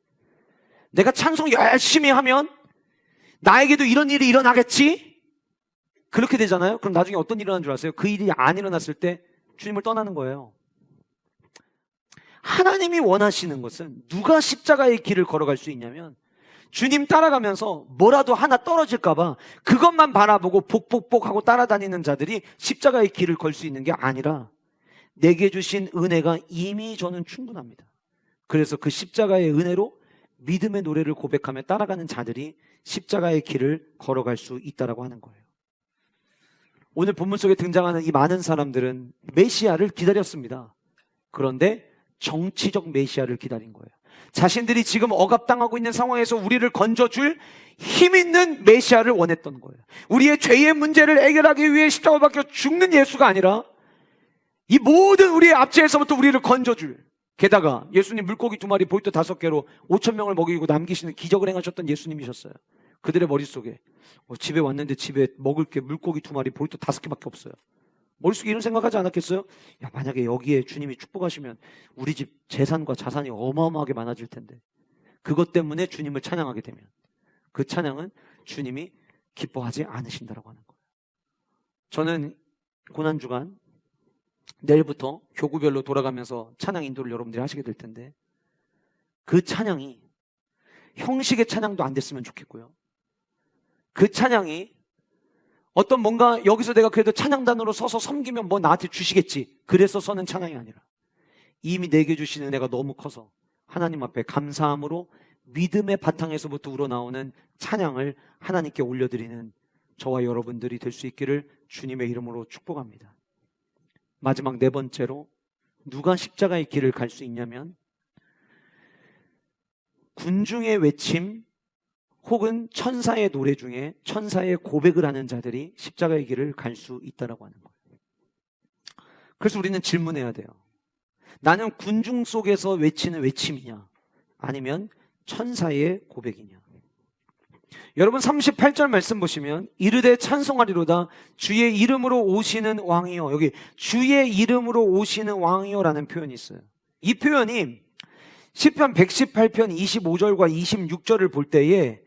[SPEAKER 1] 내가 찬송 열심히 하면 나에게도 이런 일이 일어나겠지? 그렇게 되잖아요. 그럼 나중에 어떤 일이 일어나는 줄 아세요? 그 일이 안 일어났을 때 주님을 떠나는 거예요. 하나님이 원하시는 것은 누가 십자가의 길을 걸어갈 수 있냐면, 주님 따라가면서 뭐라도 하나 떨어질까봐 그것만 바라보고 복복복하고 따라다니는 자들이 십자가의 길을 걸 수 있는 게 아니라, 내게 주신 은혜가 이미 저는 충분합니다. 그래서 그 십자가의 은혜로 믿음의 노래를 고백하며 따라가는 자들이 십자가의 길을 걸어갈 수 있다라고 하는 거예요. 오늘 본문 속에 등장하는 이 많은 사람들은 메시아를 기다렸습니다. 그런데 정치적 메시아를 기다린 거예요. 자신들이 지금 억압당하고 있는 상황에서 우리를 건져줄 힘 있는 메시아를 원했던 거예요. 우리의 죄의 문제를 해결하기 위해 십자가 박혀 죽는 예수가 아니라 이 모든 우리의 압제에서부터 우리를 건져줄, 게다가 예수님 물고기 2마리 보리떡 5개로 5,000명을 먹이고 남기시는 기적을 행하셨던 예수님이셨어요. 그들의 머릿속에 집에 왔는데 집에 먹을 게 물고기 2마리 보리떡 5개밖에 없어요. 머릿속에 이런 생각하지 않았겠어요? 야, 만약에 여기에 주님이 축복하시면 우리 집 재산과 자산이 어마어마하게 많아질 텐데, 그것 때문에 주님을 찬양하게 되면 그 찬양은 주님이 기뻐하지 않으신다라고 하는 거예요. 저는 고난주간 내일부터 교구별로 돌아가면서 찬양 인도를 여러분들이 하시게 될 텐데, 그 찬양이 형식의 찬양도 안 됐으면 좋겠고요. 그 찬양이 어떤 뭔가 여기서 내가 그래도 찬양단으로 서서 섬기면 뭐 나한테 주시겠지, 그래서 서는 찬양이 아니라 이미 내게 주신 은혜가 너무 커서 하나님 앞에 감사함으로 믿음의 바탕에서부터 우러나오는 찬양을 하나님께 올려드리는 저와 여러분들이 될 수 있기를 주님의 이름으로 축복합니다. 마지막 4번째로 누가 십자가의 길을 갈 수 있냐면, 군중의 외침 혹은 천사의 노래 중에 천사의 고백을 하는 자들이 십자가의 길을 갈 수 있다라고 하는 거예요. 그래서 우리는 질문해야 돼요. 나는 군중 속에서 외치는 외침이냐, 아니면 천사의 고백이냐? 여러분 38절 말씀 보시면, 이르되 찬송하리로다 주의 이름으로 오시는 왕이여, 여기 주의 이름으로 오시는 왕이여라는 표현이 있어요. 이 표현이 시편 118편 25절과 26절을 볼 때에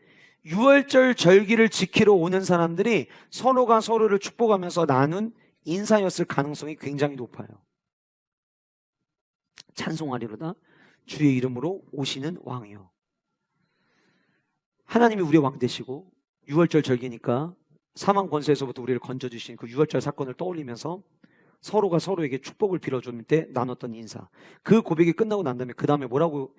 [SPEAKER 1] 유월절 절기를 지키러 오는 사람들이 서로가 서로를 축복하면서 나눈 인사였을 가능성이 굉장히 높아요. 찬송하리로다 주의 이름으로 오시는 왕이여. 하나님이 우리의 왕 되시고 유월절 절기니까 사망 권세에서부터 우리를 건져주신 그 유월절 사건을 떠올리면서 서로가 서로에게 축복을 빌어줄 때 나눴던 인사, 그 고백이 끝나고 난 다음에 그 다음에 뭐라고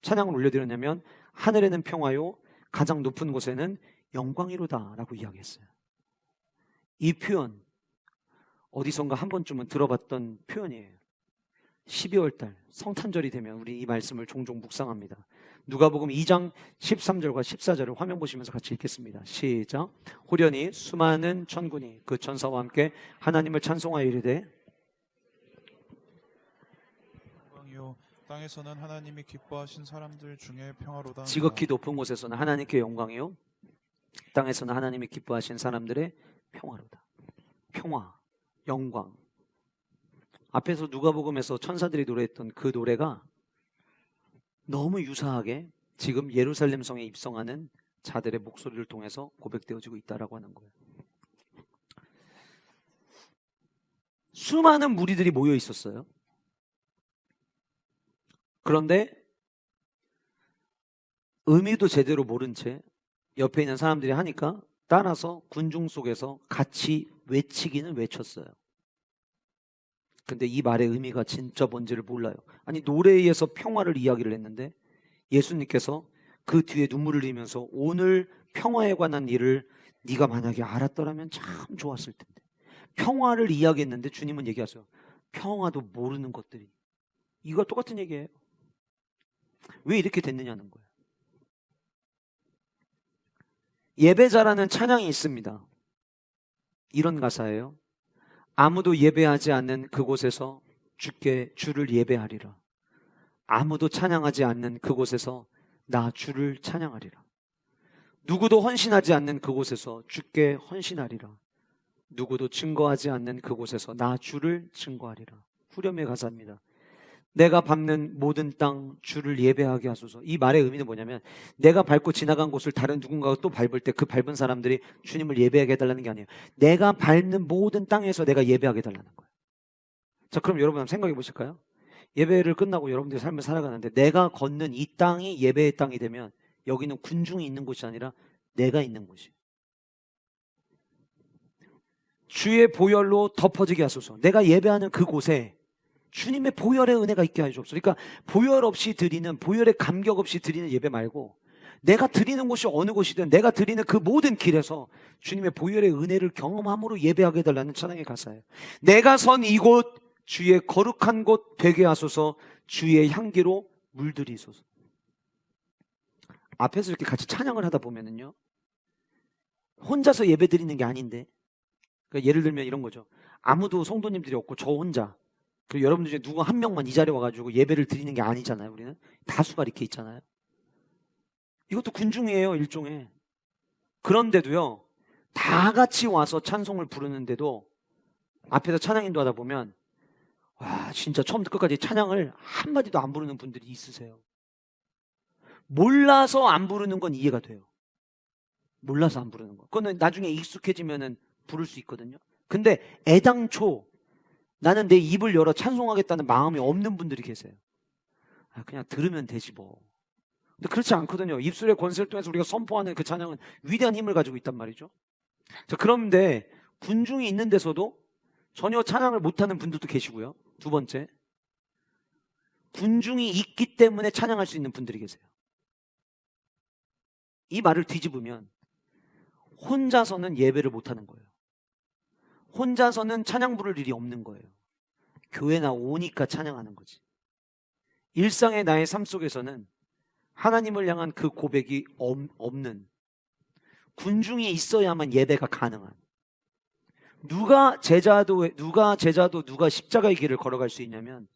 [SPEAKER 1] 찬양을 올려드렸냐면, 하늘에는 평화요 가장 높은 곳에는 영광이로다 라고 이야기했어요. 이 표현 어디선가 한 번쯤은 들어봤던 표현이에요. 12월 달 성탄절이 되면 우리 이 말씀을 종종 묵상합니다. 누가복음 2장 13절과 14절을 화면 보시면서 같이 읽겠습니다. 시작. 호련히 수많은 천군이 그 천사와 함께 하나님을 찬송하여 이르되,
[SPEAKER 2] 영광이요 땅에서는 하나님이 기뻐하신 사람들 중에 평화로다.
[SPEAKER 1] 지극히 높은 곳에서는 하나님께 영광이요 땅에서는 하나님이 기뻐하신 사람들의 평화로다. 평화, 영광. 앞에서 누가복음에서 천사들이 노래했던 그 노래가 너무 유사하게 지금 예루살렘 성에 입성하는 자들의 목소리를 통해서 고백되어지고 있다라고 하는 거예요. 수많은 무리들이 모여 있었어요. 그런데 의미도 제대로 모른 채 옆에 있는 사람들이 하니까 따라서 군중 속에서 같이 외치기는 외쳤어요. 근데 이 말의 의미가 진짜 뭔지를 몰라요. 아니, 노래에서 평화를 이야기를 했는데 예수님께서 그 뒤에 눈물을 흘리면서 오늘 평화에 관한 일을 네가 만약에 알았더라면 참 좋았을 텐데. 평화를 이야기했는데 주님은 얘기하세요. 평화도 모르는 것들이. 이거 똑같은 얘기예요. 왜 이렇게 됐느냐는 거예요. 예배자라는 찬양이 있습니다. 이런 가사예요. 아무도 예배하지 않는 그곳에서 주를 예배하리라. 아무도 찬양하지 않는 그곳에서 나 주를 찬양하리라. 누구도 헌신하지 않는 그곳에서 주께 헌신하리라. 누구도 증거하지 않는 그곳에서 나 주를 증거하리라. 후렴의 가사입니다. 내가 밟는 모든 땅 주를 예배하게 하소서. 이 말의 의미는 뭐냐면 내가 밟고 지나간 곳을 다른 누군가가 또 밟을 때 그 밟은 사람들이 주님을 예배하게 해달라는 게 아니에요. 내가 밟는 모든 땅에서 내가 예배하게 해달라는 거예요. 자, 그럼 여러분 한번 생각해 보실까요? 예배를 끝나고 여러분들의 삶을 살아가는데 내가 걷는 이 땅이 예배의 땅이 되면 여기는 군중이 있는 곳이 아니라 내가 있는 곳이에요. 주의 보혈로 덮어지게 하소서. 내가 예배하는 그곳에 주님의 보혈의 은혜가 있게 하시옵소서. 그러니까 보혈 없이 드리는, 보혈의 감격 없이 드리는 예배 말고 내가 드리는 곳이 어느 곳이든 내가 드리는 그 모든 길에서 주님의 보혈의 은혜를 경험함으로 예배하게 해달라는 찬양의 가사예요. 내가 선 이곳 주의 거룩한 곳 되게 하소서. 주의 향기로 물들이소서. 앞에서 이렇게 같이 찬양을 하다 보면은요, 혼자서 예배 드리는 게 아닌데, 그러니까 예를 들면 이런 거죠. 아무도 성도님들이 없고 저 혼자, 그리고 여러분들 중에 누구 한 명만 이 자리에 와가지고 예배를 드리는 게 아니잖아요. 우리는 다수가 이렇게 있잖아요. 이것도 군중이에요, 일종의. 그런데도요, 다 같이 와서 찬송을 부르는데도 앞에서 찬양 인도하다 보면 와, 진짜 처음부터 끝까지 찬양을 한마디도 안 부르는 분들이 있으세요. 몰라서 안 부르는 건 이해가 돼요. 몰라서 안 부르는 거. 그거는 나중에 익숙해지면은 부를 수 있거든요. 근데 애당초 나는 내 입을 열어 찬송하겠다는 마음이 없는 분들이 계세요. 아, 그냥 들으면 되지 뭐. 근데 그렇지 않거든요. 입술의 권세를 통해서 우리가 선포하는 그 찬양은 위대한 힘을 가지고 있단 말이죠. 자, 그런데 군중이 있는 데서도 전혀 찬양을 못하는 분들도 계시고요. 두 번째, 군중이 있기 때문에 찬양할 수 있는 분들이 계세요. 이 말을 뒤집으면 혼자서는 예배를 못하는 거예요. 혼자서는 찬양 부를 일이 없는 거예요. 교회나 오니까 찬양하는 거지. 일상의 나의 삶 속에서는 하나님을 향한 그 고백이 없는, 군중이 있어야만 예배가 가능한, 누가 제자도 누가 십자가의 길을 걸어갈 수 있냐면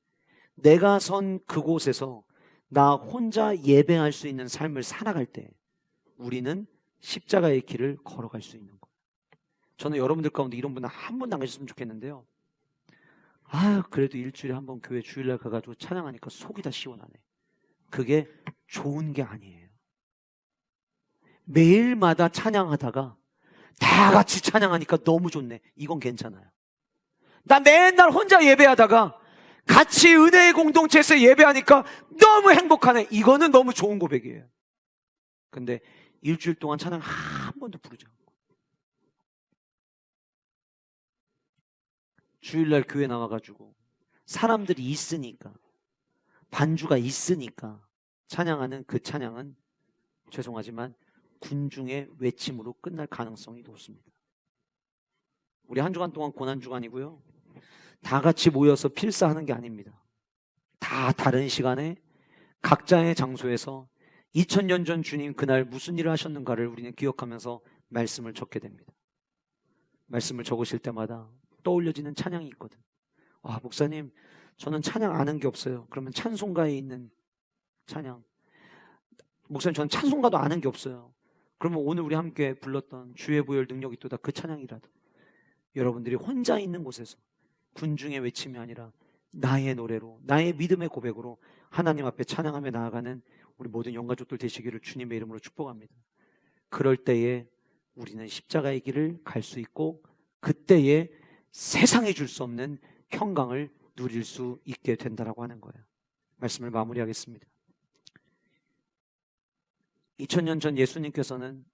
[SPEAKER 1] 내가 선 그곳에서 나 혼자 예배할 수 있는 삶을 살아갈 때 우리는 십자가의 길을 걸어갈 수 있는 거예요. 저는 여러분들 가운데 이런 분은 한 번도 안 계셨으면 좋겠는데요. 아, 그래도 일주일에 한 번 교회 주일날 가가지고 찬양하니까 속이 다 시원하네. 그게 좋은 게 아니에요. 매일마다 찬양하다가 다 같이 찬양하니까 너무 좋네. 이건 괜찮아요. 나 맨날 혼자 예배하다가 같이 은혜의 공동체에서 예배하니까 너무 행복하네. 이거는 너무 좋은 고백이에요. 근데 일주일 동안 찬양 한 번도 부르지 않고 주일날 교회 나와가지고 사람들이 있으니까, 반주가 있으니까 찬양하는 그 찬양은 죄송하지만 군중의 외침으로 끝날 가능성이 높습니다. 우리 한 주간 동안 고난주간이고요. 다 같이 모여서 필사하는 게 아닙니다. 다 다른 시간에 각자의 장소에서 2000년 전 주님 그날 무슨 일을 하셨는가를 우리는 기억하면서 말씀을 적게 됩니다. 말씀을 적으실 때마다 떠올려지는 찬양이 있거든. 아, 목사님, 저는 찬양 아는 게 없어요. 그러면 찬송가에 있는 찬양. 목사님, 저는 찬송가도 아는 게 없어요. 그러면 오늘 우리 함께 불렀던 주의 보혈 능력이 있도다 그 찬양이라도 여러분들이 혼자 있는 곳에서 군중의 외침이 아니라 나의 노래로, 나의 믿음의 고백으로 하나님 앞에 찬양하며 나아가는 우리 모든 영가족들 되시기를 주님의 이름으로 축복합니다. 그럴 때에 우리는 십자가의 길을 갈 수 있고 그때에 세상에 줄 수 없는 평강을 누릴 수 있게 된다라고 하는 거예요. 말씀을 마무리하겠습니다. 2000년 전 예수님께서는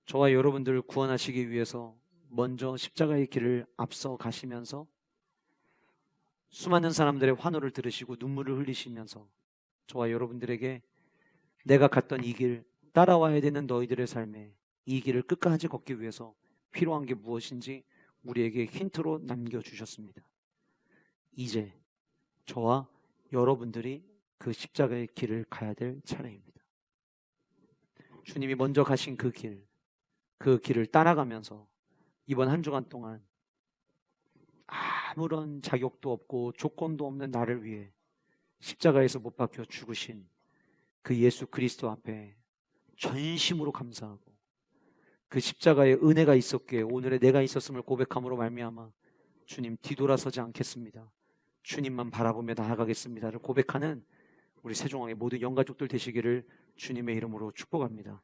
[SPEAKER 1] 저와 여러분들을 구원하시기 위해서 먼저 십자가의 길을 앞서 가시면서 수많은 사람들의 환호를 들으시고 눈물을 흘리시면서 저와 여러분들에게 내가 갔던 이 길, 따라와야 되는 너희들의 삶에 이 길을 끝까지 걷기 위해서 필요한 게 무엇인지 우리에게 힌트로 남겨주셨습니다. 이제 저와 여러분들이 그 십자가의 길을 가야 될 차례입니다. 주님이 먼저 가신 그 길을 따라가면서 이번 한 주간 동안 아무런 자격도 없고 조건도 없는 나를 위해 십자가에서 못 박혀 죽으신 그 예수 그리스도 앞에 전심으로 감사하고 그 십자가에 은혜가 있었기에 오늘의 내가 있었음을 고백함으로 말미암아 주님 뒤돌아서지 않겠습니다. 주님만 바라보며 나아가겠습니다를 고백하는 우리 세종왕의 모든 영가족들 되시기를 주님의 이름으로 축복합니다.